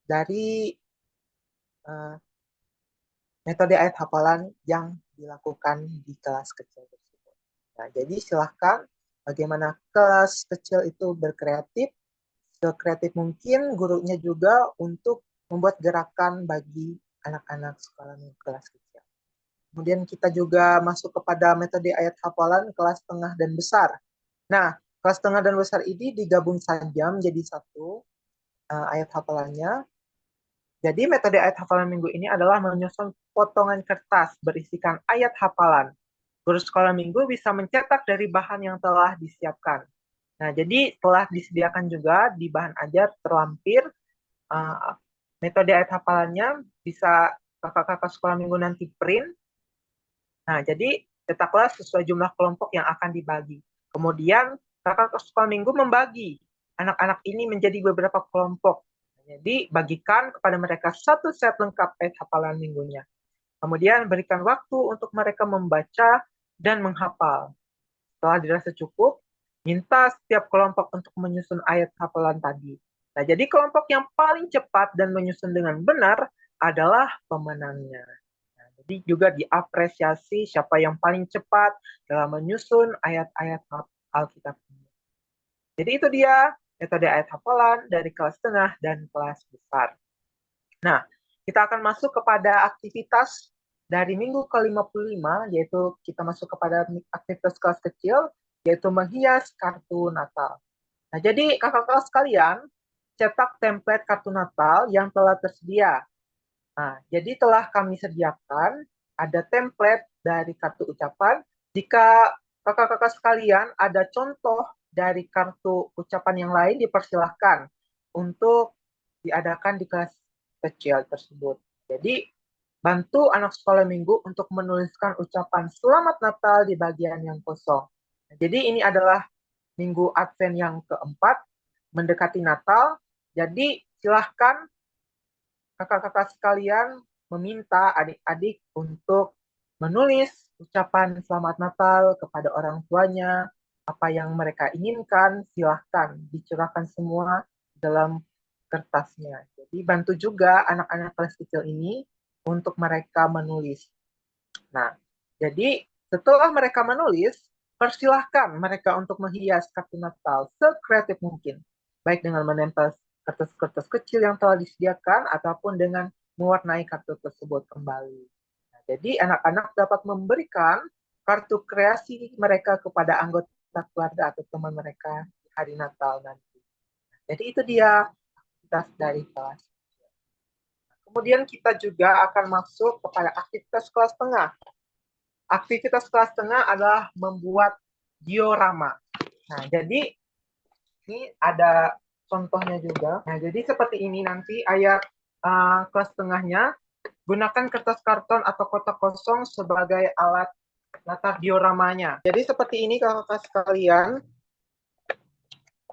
dari metode ayat hafalan yang dilakukan di kelas kecil tersebut. Nah, jadi silahkan bagaimana kelas kecil itu berkreatif, sekreatif mungkin gurunya juga untuk membuat gerakan bagi anak-anak sekolah minggu kelas kecil. Kemudian kita juga masuk kepada metode ayat hafalan kelas tengah dan besar. Nah, kelas tengah dan besar ini digabung saja menjadi satu ayat hafalannya. Jadi metode ayat hafalan minggu ini adalah menyusun potongan kertas berisikan ayat hafalan. Guru sekolah minggu bisa mencetak dari bahan yang telah disiapkan. Nah, jadi telah disediakan juga di bahan ajar terlampir metode ayat hafalannya, bisa kakak-kakak sekolah minggu nanti print. Nah, jadi cetaklah sesuai jumlah kelompok yang akan dibagi. Kemudian kakak sekolah minggu membagi anak-anak ini menjadi beberapa kelompok. Jadi bagikan kepada mereka satu set lengkap ayat hafalan minggunya. Kemudian berikan waktu untuk mereka membaca dan menghafal. Setelah dirasa cukup, minta setiap kelompok untuk menyusun ayat hafalan tadi. Nah, jadi kelompok yang paling cepat dan menyusun dengan benar adalah pemenangnya. Nah, jadi juga diapresiasi siapa yang paling cepat dalam menyusun ayat-ayat Alkitab. Jadi itu dia metode ayat hafalan dari kelas tengah dan kelas besar. Nah, kita akan masuk kepada aktivitas dari minggu ke-55, yaitu kita masuk kepada aktivitas kelas kecil, yaitu menghias kartu Natal. Nah, jadi kakak-kakak sekalian, cetak template kartu Natal yang telah tersedia. Nah, jadi telah kami sediakan ada template dari kartu ucapan. Jika kakak-kakak sekalian ada contoh dari kartu ucapan yang lain, dipersilahkan untuk diadakan di kelas kecil tersebut. Jadi, bantu anak sekolah minggu untuk menuliskan ucapan Selamat Natal di bagian yang kosong. Jadi, ini adalah minggu Advent yang keempat, mendekati Natal. Jadi, silahkan kakak-kakak sekalian meminta adik-adik untuk menulis ucapan Selamat Natal kepada orang tuanya, apa yang mereka inginkan, silahkan dicurahkan semua dalam kertasnya. Jadi bantu juga anak-anak kelas kecil ini untuk mereka menulis. Nah, jadi setelah mereka menulis, persilahkan mereka untuk menghias kartu Natal sekreatif mungkin, baik dengan menempel kertas-kertas kecil yang telah disediakan ataupun dengan mewarnai kartu tersebut kembali. Nah, jadi anak-anak dapat memberikan kartu kreasi mereka kepada anggota keluarga atau teman mereka di hari Natal nanti. Jadi itu dia aktivitas dari kelas. Kemudian kita juga akan masuk kepada aktivitas kelas tengah. Aktivitas kelas tengah adalah membuat diorama. Nah, jadi ini ada contohnya juga. Nah, jadi seperti ini nanti ayat kelas tengahnya. Gunakan kertas karton atau kotak kosong sebagai alat latar dioramanya. Jadi seperti ini kakak-kakak sekalian.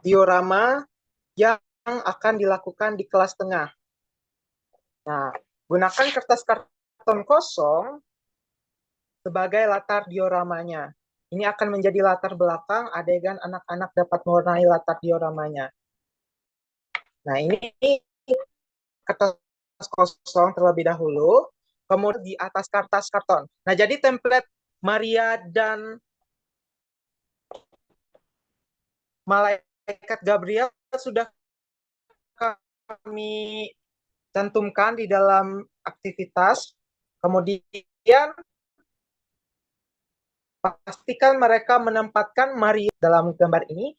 diorama yang akan dilakukan di kelas tengah. Nah, gunakan kertas karton kosong sebagai latar dioramanya. Ini akan menjadi latar belakang adegan anak-anak dapat mewarnai latar dioramanya. Nah, ini kertas kosong terlebih dahulu, kemudian di atas kertas karton. Nah, jadi template Maria dan Malaikat Gabriel sudah kami cantumkan di dalam aktivitas. Kemudian pastikan mereka menempatkan Maria dalam gambar ini,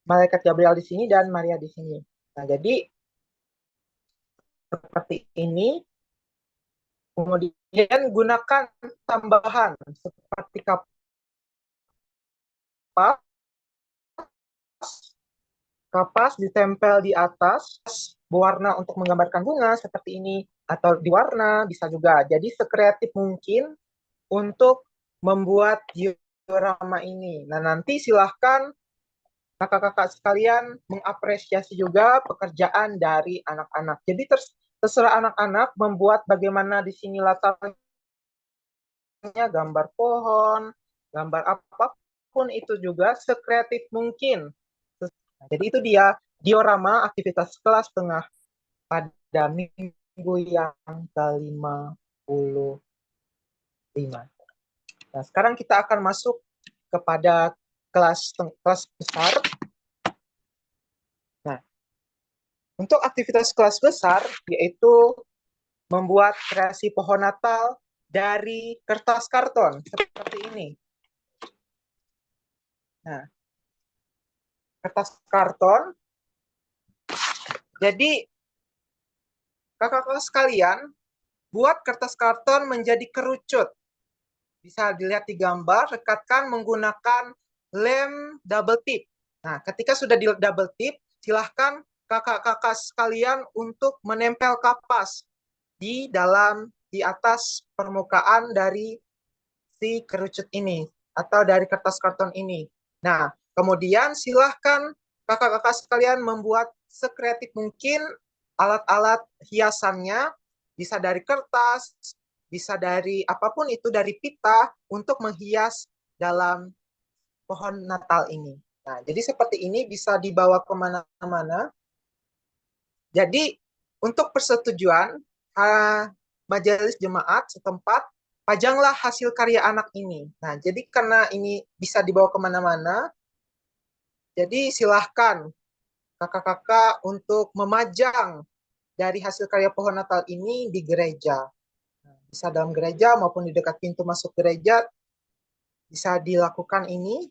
Malaikat Gabriel di sini dan Maria di sini. Nah, jadi seperti ini. Kemudian gunakan tambahan seperti kapas ditempel di atas, berwarna untuk menggambarkan bunga seperti ini, atau diwarna bisa juga. Jadi sekreatif mungkin untuk membuat diorama ini. Nah, nanti silahkan kakak-kakak sekalian mengapresiasi juga pekerjaan dari anak-anak. Jadi terserah anak-anak membuat bagaimana di sini latarnya, gambar pohon, gambar apapun itu juga sekreatif mungkin. Jadi itu dia diorama aktivitas kelas tengah pada minggu yang ke-55. Nah, sekarang kita akan masuk kepada kelas besar. Nah, untuk aktivitas kelas besar yaitu membuat kreasi pohon Natal dari kertas karton seperti ini. Nah, kertas karton. Jadi kakak-kakak sekalian, buat kertas karton menjadi kerucut. Bisa dilihat di gambar, rekatkan menggunakan lem double tip. Nah, ketika sudah di double tip, silahkan kakak-kakak sekalian untuk menempel kapas di atas permukaan dari si kerucut ini atau dari kertas karton ini. Nah, kemudian silahkan kakak-kakak sekalian membuat sekreatif mungkin alat-alat hiasannya, bisa dari kertas, bisa dari apapun itu, dari pita, untuk menghias dalam pohon Natal ini. Nah, jadi seperti ini bisa dibawa kemana-mana. Jadi untuk persetujuan majelis jemaat setempat, pajanglah hasil karya anak ini. Nah, jadi karena ini bisa dibawa kemana-mana, jadi silahkan kakak-kakak untuk memajang dari hasil karya pohon Natal ini di gereja. Bisa dalam gereja maupun di dekat pintu masuk gereja, bisa dilakukan ini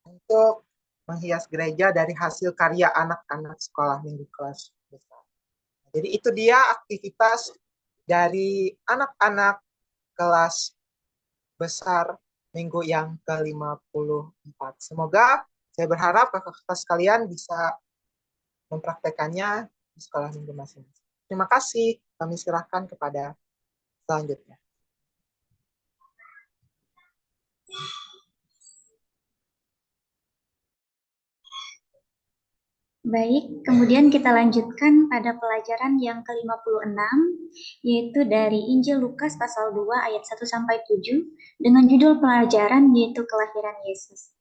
untuk menghias gereja dari hasil karya anak-anak sekolah minggu kelas besar. Jadi itu dia aktivitas dari anak-anak kelas besar minggu yang ke-54. Semoga saya berharap kakak-kakak sekalian bisa mempraktekannya di sekolah minggu masing-masing. Terima kasih. Kami serahkan kepada selanjutnya. Baik, kemudian kita lanjutkan pada pelajaran yang ke-56, yaitu dari Injil Lukas pasal 2 ayat 1-7, dengan judul pelajaran yaitu kelahiran Yesus.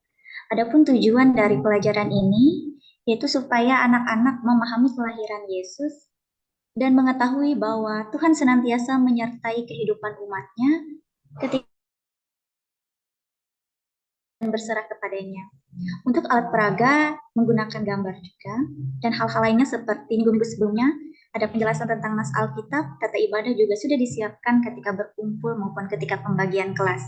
Adapun tujuan dari pelajaran ini, yaitu supaya anak-anak memahami kelahiran Yesus dan mengetahui bahwa Tuhan senantiasa menyertai kehidupan umatnya ketika berserah kepadanya. Untuk alat peraga menggunakan gambar juga, dan hal-hal lainnya seperti minggu sebelumnya ada penjelasan tentang nas Alkitab, tata ibadah juga sudah disiapkan ketika berkumpul maupun ketika pembagian kelas.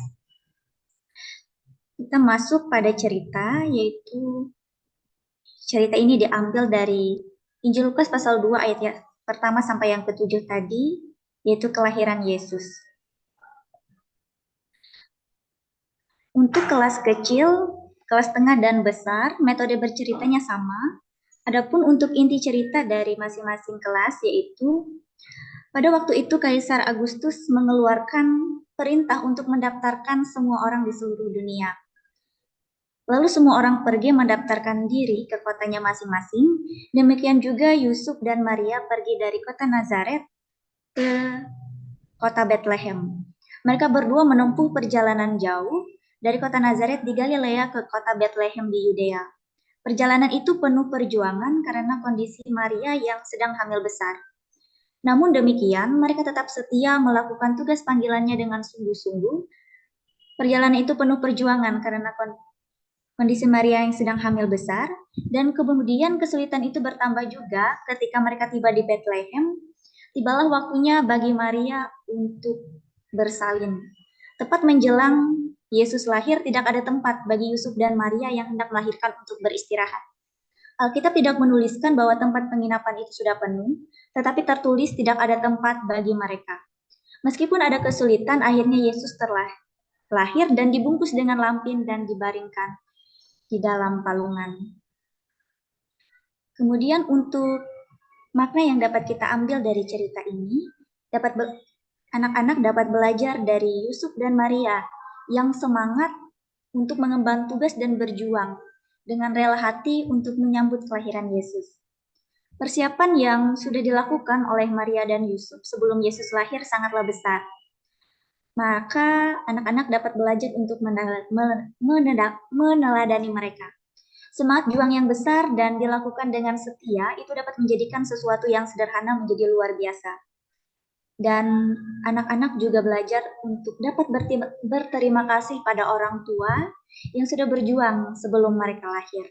Kita masuk pada cerita, yaitu cerita ini diambil dari Injil Lukas pasal 2 ayat yang pertama sampai yang ke-7 tadi, yaitu kelahiran Yesus. Untuk kelas kecil, kelas tengah dan besar, metode berceritanya sama. Adapun untuk inti cerita dari masing-masing kelas yaitu pada waktu itu Kaisar Agustus mengeluarkan perintah untuk mendaftarkan semua orang di seluruh dunia. Lalu semua orang pergi mendaftarkan diri ke kotanya masing-masing. Demikian juga Yusuf dan Maria pergi dari kota Nazaret ke kota Bethlehem. Mereka berdua menempuh perjalanan jauh dari kota Nazaret di Galilea ke kota Bethlehem di Yudea. Perjalanan itu penuh perjuangan karena kondisi Maria yang sedang hamil besar. Namun demikian, mereka tetap setia melakukan tugas panggilannya dengan sungguh-sungguh. Perjalanan itu penuh perjuangan karena kondisi Maria yang sedang hamil besar, dan kemudian kesulitan itu bertambah juga ketika mereka tiba di Bethlehem. Tibalah waktunya bagi Maria untuk bersalin. Tepat menjelang Yesus lahir, tidak ada tempat bagi Yusuf dan Maria yang hendak melahirkan untuk beristirahat. Alkitab tidak menuliskan bahwa tempat penginapan itu sudah penuh, tetapi tertulis tidak ada tempat bagi mereka. Meskipun ada kesulitan, akhirnya Yesus lahir dan dibungkus dengan lampin dan dibaringkan di dalam palungan. Kemudian untuk makna yang dapat kita ambil dari cerita ini, anak-anak dapat belajar dari Yusuf dan Maria yang semangat untuk mengemban tugas dan berjuang dengan rela hati untuk menyambut kelahiran Yesus. Persiapan yang sudah dilakukan oleh Maria dan Yusuf sebelum Yesus lahir sangatlah besar. Maka anak-anak dapat belajar untuk meneladani mereka. Semangat juang yang besar dan dilakukan dengan setia itu dapat menjadikan sesuatu yang sederhana menjadi luar biasa. Dan anak-anak juga belajar untuk dapat berterima kasih pada orang tua yang sudah berjuang sebelum mereka lahir.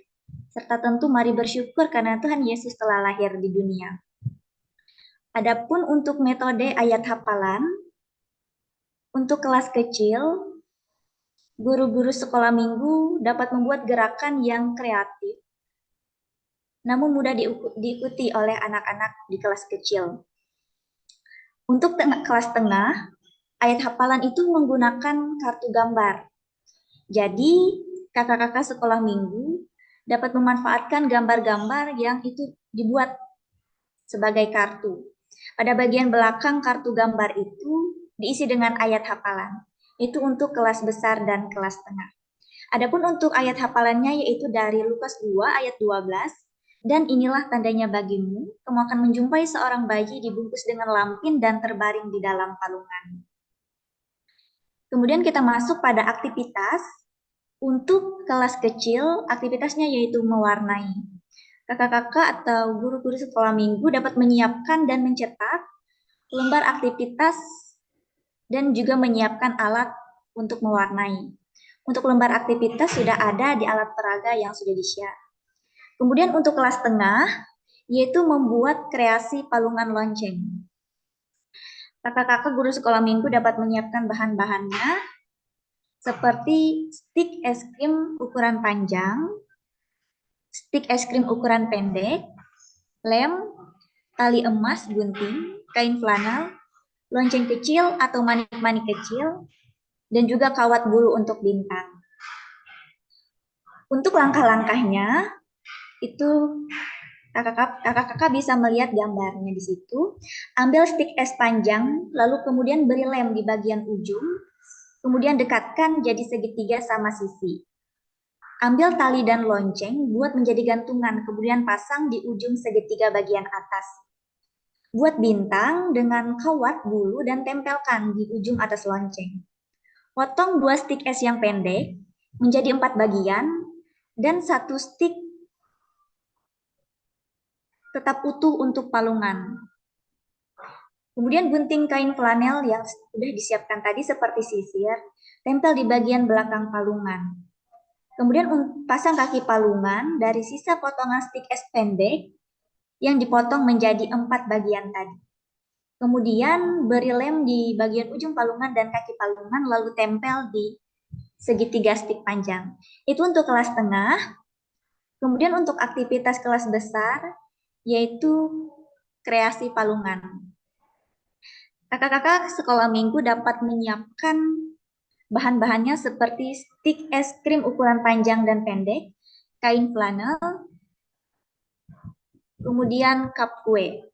Serta tentu mari bersyukur karena Tuhan Yesus telah lahir di dunia. Adapun untuk metode ayat hafalan, untuk kelas kecil, guru-guru sekolah minggu dapat membuat gerakan yang kreatif, namun mudah diikuti oleh anak-anak di kelas kecil. Untuk kelas tengah, ayat hafalan itu menggunakan kartu gambar. Jadi, kakak-kakak sekolah minggu dapat memanfaatkan gambar-gambar yang itu dibuat sebagai kartu. Pada bagian belakang kartu gambar itu diisi dengan ayat hafalan. Itu untuk kelas besar dan kelas tengah. Adapun untuk ayat hafalannya yaitu dari Lukas 2 ayat 12. Dan inilah tandanya bagimu, kamu akan menjumpai seorang bayi dibungkus dengan lampin dan terbaring di dalam palungan. Kemudian kita masuk pada aktivitas. Untuk kelas kecil, aktivitasnya yaitu mewarnai. Kakak-kakak atau guru-guru sekolah minggu dapat menyiapkan dan mencetak lembar aktivitas dan juga menyiapkan alat untuk mewarnai. Untuk lembar aktivitas sudah ada di alat peraga yang sudah di-share. Kemudian untuk kelas tengah, yaitu membuat kreasi palungan lonceng. Kakak-kakak guru sekolah minggu dapat menyiapkan bahan-bahannya seperti stik es krim ukuran panjang, stik es krim ukuran pendek, lem, tali emas gunting, kain flanel, lonceng kecil atau manik-manik kecil, dan juga kawat bulu untuk bintang. Untuk langkah-langkahnya, itu kakak-kakak bisa melihat gambarnya di situ. Ambil stik es panjang, lalu kemudian beri lem di bagian ujung, kemudian dekatkan jadi segitiga sama sisi. Ambil tali dan lonceng, buat menjadi gantungan, kemudian pasang di ujung segitiga bagian atas. Buat bintang dengan kawat bulu dan tempelkan di ujung atas lonceng. Potong 2 stik es yang pendek menjadi 4 bagian dan 1 stik tetap utuh untuk palungan. Kemudian gunting kain flanel yang sudah disiapkan tadi seperti sisir, tempel di bagian belakang palungan. Kemudian pasang kaki palungan dari sisa potongan stik es pendek yang dipotong menjadi 4 bagian tadi. Kemudian beri lem di bagian ujung palungan dan kaki palungan lalu tempel di segitiga stik panjang. Itu untuk kelas tengah. Kemudian untuk aktivitas kelas besar yaitu kreasi palungan. Kakak-kakak sekolah minggu dapat menyiapkan bahan-bahannya seperti stik es krim ukuran panjang dan pendek, kain flanel, kemudian cup kue.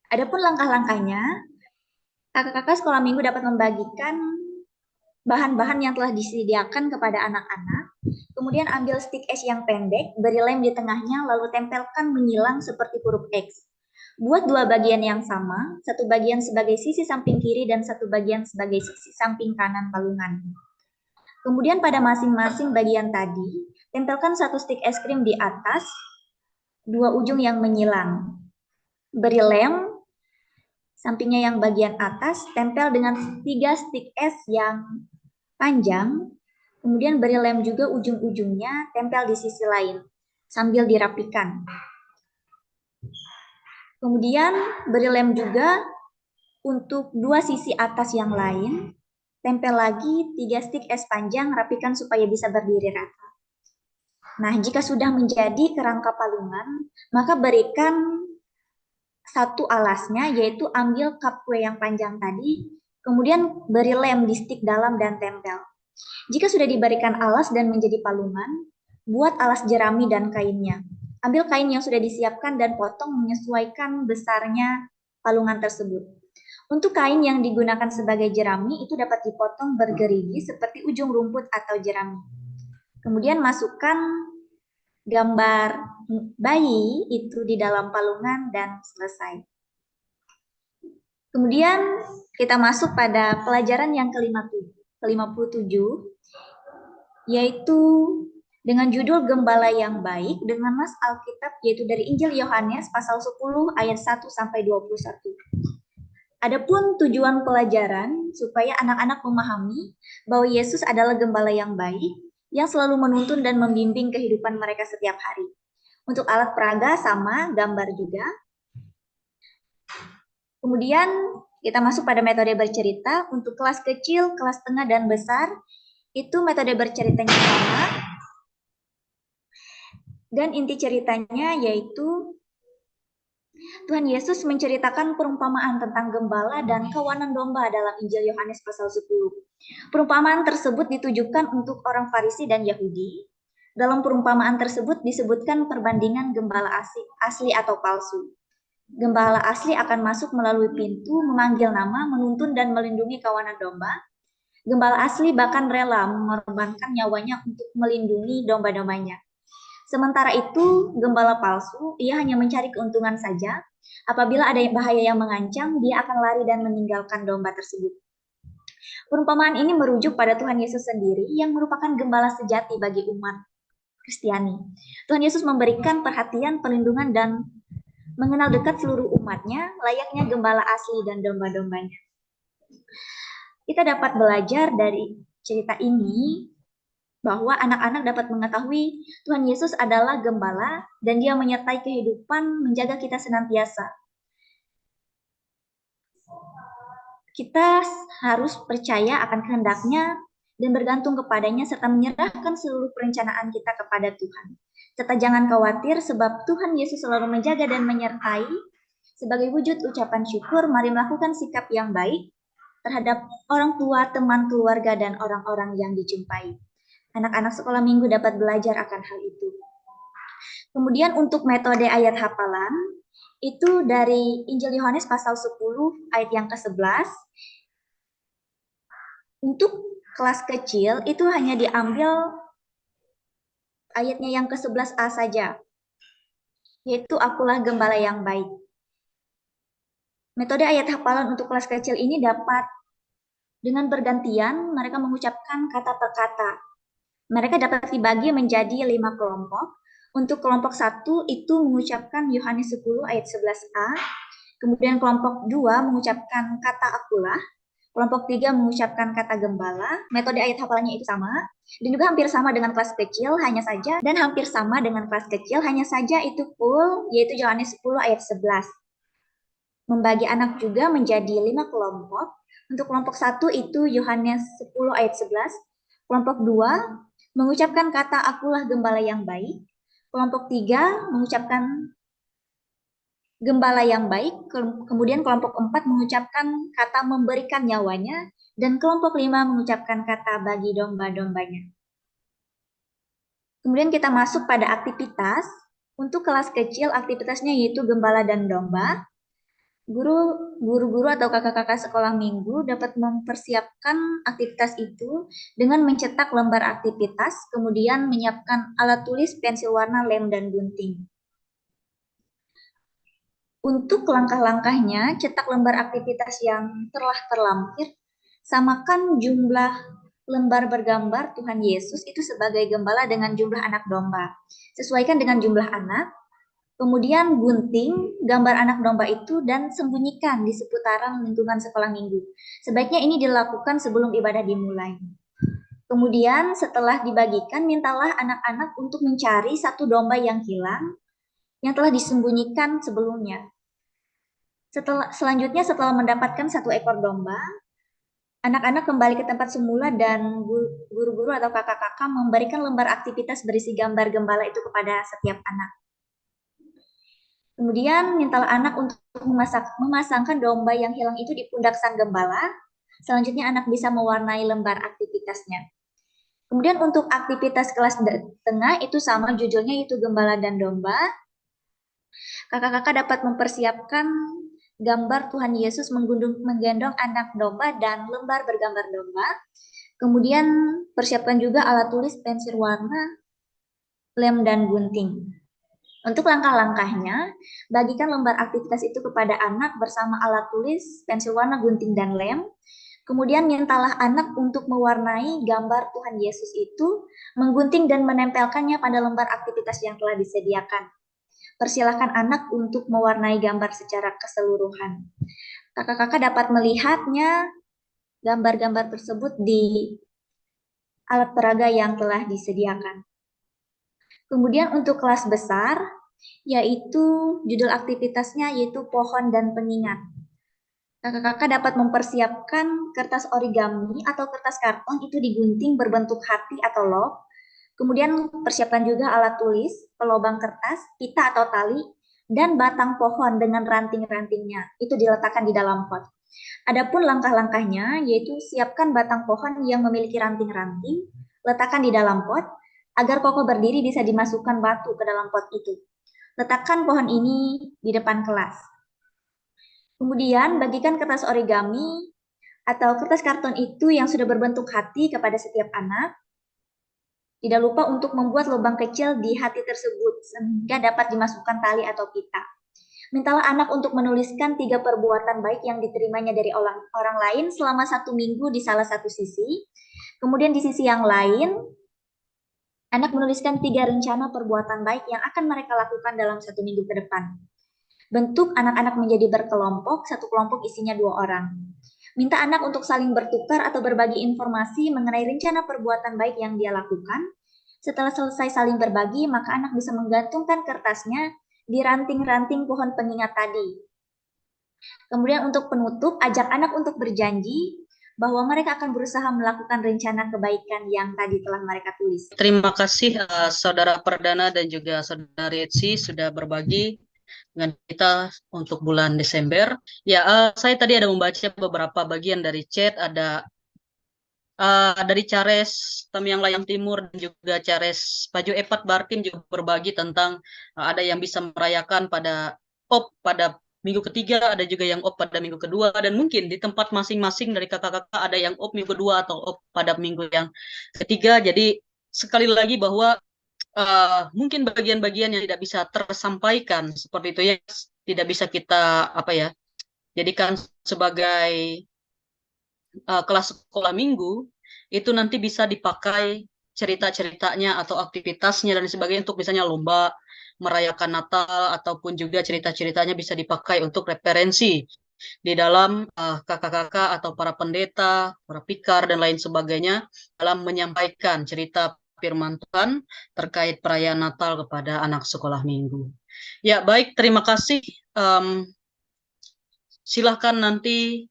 Adapun langkah-langkahnya, kakak-kakak sekolah minggu dapat membagikan bahan-bahan yang telah disediakan kepada anak-anak. Kemudian ambil stick S yang pendek, beri lem di tengahnya, lalu tempelkan menyilang seperti huruf X. Buat dua bagian yang sama, satu bagian sebagai sisi samping kiri dan satu bagian sebagai sisi samping kanan palungan. Kemudian pada masing-masing bagian tadi, tempelkan satu stick es krim di atas, dua ujung yang menyilang. Beri lem, sampingnya yang bagian atas, tempel dengan 3 stick es yang panjang, kemudian beri lem juga ujung-ujungnya, tempel di sisi lain, sambil dirapikan. Kemudian beri lem juga untuk dua sisi atas yang lain, tempel lagi 3 stick es panjang, rapikan supaya bisa berdiri rata. Nah, jika sudah menjadi kerangka palungan, maka berikan satu alasnya, yaitu ambil cup kue yang panjang tadi, kemudian beri lem di stick dalam dan tempel. Jika sudah diberikan alas dan menjadi palungan, buat alas jerami dan kainnya. Ambil kain yang sudah disiapkan dan potong menyesuaikan besarnya palungan tersebut. Untuk kain yang digunakan sebagai jerami itu dapat dipotong bergerigi seperti ujung rumput atau jerami. Kemudian masukkan gambar bayi itu di dalam palungan dan selesai. Kemudian kita masuk pada pelajaran yang ke-57, yaitu dengan judul Gembala yang Baik dengan nas Alkitab, yaitu dari Injil Yohanes pasal 10 ayat 1 sampai 21. Adapun tujuan pelajaran supaya anak-anak memahami bahwa Yesus adalah gembala yang baik yang selalu menuntun dan membimbing kehidupan mereka setiap hari. Untuk alat peraga sama, gambar juga. Kemudian kita masuk pada metode bercerita. Untuk kelas kecil, kelas tengah, dan besar, itu metode berceritanya sama. Dan inti ceritanya yaitu Tuhan Yesus menceritakan perumpamaan tentang gembala dan kawanan domba dalam Injil Yohanes pasal 10. Perumpamaan tersebut ditujukan untuk orang Farisi dan Yahudi. Dalam perumpamaan tersebut disebutkan perbandingan gembala asli atau palsu. Gembala asli akan masuk melalui pintu, memanggil nama, menuntun dan melindungi kawanan domba. Gembala asli bahkan rela mengorbankan nyawanya untuk melindungi domba-dombanya. Sementara itu, gembala palsu, ia hanya mencari keuntungan saja. Apabila ada bahaya yang mengancam, dia akan lari dan meninggalkan domba tersebut. Perumpamaan ini merujuk pada Tuhan Yesus sendiri yang merupakan gembala sejati bagi umat Kristiani. Tuhan Yesus memberikan perhatian, perlindungan, dan mengenal dekat seluruh umatnya, layaknya gembala asli dan domba-dombanya. Kita dapat belajar dari cerita ini bahwa anak-anak dapat mengetahui Tuhan Yesus adalah gembala dan dia menyertai kehidupan, menjaga kita senantiasa. Kita harus percaya akan kehendaknya dan bergantung kepadanya serta menyerahkan seluruh perencanaan kita kepada Tuhan. Serta jangan khawatir sebab Tuhan Yesus selalu menjaga dan menyertai. Sebagai wujud ucapan syukur, mari melakukan sikap yang baik terhadap orang tua, teman, keluarga, dan orang-orang yang dijumpai. Anak-anak sekolah minggu dapat belajar akan hal itu. Kemudian untuk metode ayat hafalan, itu dari Injil Yohanes pasal 10 ayat yang ke-11. Untuk kelas kecil itu hanya diambil ayatnya yang ke-11a saja, yaitu akulah gembala yang baik. Metode ayat hafalan untuk kelas kecil ini dapat dengan bergantian mereka mengucapkan kata per kata. Mereka dapat dibagi menjadi 5 kelompok. Untuk kelompok 1 itu mengucapkan Yohanes 10 ayat 11a. Kemudian kelompok 2 mengucapkan kata akulah. Kelompok 3 mengucapkan kata gembala. Metode ayat hafalannya itu sama. Dan juga hampir sama dengan kelas kecil, hanya saja. Dan hampir sama dengan kelas kecil, hanya saja itu full, yaitu Yohanes 10 ayat 11. Membagi anak juga menjadi 5 kelompok. Untuk kelompok 1 itu Yohanes 10 ayat 11. Kelompok 2 mengucapkan kata akulah gembala yang baik. Kelompok 3 mengucapkan gembala yang baik. Kemudian kelompok 4 mengucapkan kata memberikan nyawanya. Dan kelompok 5 mengucapkan kata bagi domba-dombanya. Kemudian kita masuk pada aktivitas. Untuk kelas kecil aktivitasnya yaitu gembala dan domba. Guru-guru atau kakak-kakak sekolah minggu dapat mempersiapkan aktivitas itu dengan mencetak lembar aktivitas, kemudian menyiapkan alat tulis, pensil warna, lem, dan gunting. Untuk langkah-langkahnya, cetak lembar aktivitas yang telah terlampir, samakan jumlah lembar bergambar Tuhan Yesus itu sebagai gembala dengan jumlah anak domba. Sesuaikan dengan jumlah anak, kemudian gunting gambar anak domba itu dan sembunyikan di seputaran lingkungan sekolah minggu. Sebaiknya ini dilakukan sebelum ibadah dimulai. Kemudian setelah dibagikan, mintalah anak-anak untuk mencari satu domba yang hilang yang telah disembunyikan sebelumnya. Selanjutnya setelah mendapatkan satu ekor domba, anak-anak kembali ke tempat semula dan guru-guru atau kakak-kakak memberikan lembar aktivitas berisi gambar gembala itu kepada setiap anak. Kemudian mintalah anak untuk memasangkan domba yang hilang itu di pundak sang gembala. Selanjutnya anak bisa mewarnai lembar aktivitasnya. Kemudian untuk aktivitas kelas tengah itu sama judulnya, yaitu gembala dan domba. Kakak-kakak dapat mempersiapkan gambar Tuhan Yesus menggendong anak domba dan lembar bergambar domba. Kemudian persiapkan juga alat tulis, pensil warna, lem, dan gunting. Untuk langkah-langkahnya, bagikan lembar aktivitas itu kepada anak bersama alat tulis, pensil warna, gunting, dan lem. Kemudian mintalah anak untuk mewarnai gambar Tuhan Yesus itu, menggunting dan menempelkannya pada lembar aktivitas yang telah disediakan. Persilahkan anak untuk mewarnai gambar secara keseluruhan. Kakak-kakak dapat melihatnya gambar-gambar tersebut di alat peraga yang telah disediakan. Kemudian untuk kelas besar, yaitu judul aktivitasnya yaitu pohon dan pengingat. Kakak-kakak dapat mempersiapkan kertas origami atau kertas karton itu digunting berbentuk hati atau love. Kemudian persiapkan juga alat tulis, pelobang kertas, pita atau tali, dan batang pohon dengan ranting-rantingnya. Itu diletakkan di dalam pot. Adapun langkah-langkahnya yaitu siapkan batang pohon yang memiliki ranting-ranting, letakkan di dalam pot, agar kokoh berdiri bisa dimasukkan batu ke dalam pot itu. Letakkan pohon ini di depan kelas. Kemudian bagikan kertas origami atau kertas karton itu yang sudah berbentuk hati kepada setiap anak. Tidak lupa untuk membuat lubang kecil di hati tersebut sehingga dapat dimasukkan tali atau pita. Mintalah anak untuk menuliskan 3 perbuatan baik yang diterimanya dari orang lain selama 1 minggu di salah satu sisi. Kemudian di sisi yang lain, anak menuliskan 3 rencana perbuatan baik yang akan mereka lakukan dalam 1 minggu ke depan. Bentuk anak-anak menjadi berkelompok, satu kelompok isinya 2 orang. Minta anak untuk saling bertukar atau berbagi informasi mengenai rencana perbuatan baik yang dia lakukan. Setelah selesai saling berbagi, maka anak bisa menggantungkan kertasnya di ranting-ranting pohon pengingat tadi. Kemudian untuk penutup, ajak anak untuk berjanji bahwa mereka akan berusaha melakukan rencana kebaikan yang tadi telah mereka tulis. Terima kasih Saudara Perdana dan juga Saudari Etsi sudah berbagi dengan kita untuk bulan Desember. Ya, saya tadi ada membaca beberapa bagian dari chat, ada dari Cares Tamiang Layang Timur dan juga Cares Paju Epat Barkim juga berbagi tentang ada yang bisa merayakan pada pada minggu ketiga, ada juga yang pada minggu kedua, dan mungkin di tempat masing-masing dari kakak-kakak ada yang minggu kedua atau pada minggu yang ketiga. Jadi sekali lagi bahwa mungkin bagian-bagian yang tidak bisa tersampaikan seperti itu ya tidak bisa kita jadikan sebagai kelas sekolah minggu, itu nanti bisa dipakai cerita-ceritanya atau aktivitasnya dan sebagainya untuk misalnya lomba merayakan Natal, ataupun juga cerita-ceritanya bisa dipakai untuk referensi di dalam kakak-kakak atau para pendeta, para pikar dan lain sebagainya dalam menyampaikan cerita firman Tuhan terkait perayaan Natal kepada anak sekolah minggu. Ya, baik, terima kasih. Silahkan nanti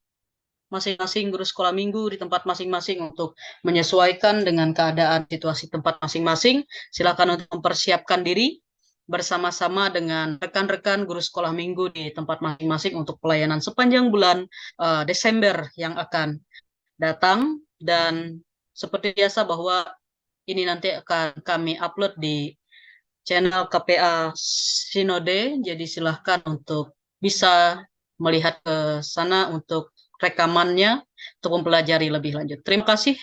masing-masing guru sekolah minggu di tempat masing-masing untuk menyesuaikan dengan keadaan situasi tempat masing-masing. Silakan untuk mempersiapkan diri bersama-sama dengan rekan-rekan guru sekolah minggu di tempat masing-masing untuk pelayanan sepanjang bulan Desember yang akan datang. Dan seperti biasa bahwa ini nanti akan kami upload di channel KPA Sinode, jadi silahkan untuk bisa melihat ke sana untuk rekamannya untuk mempelajari lebih lanjut. Terima kasih.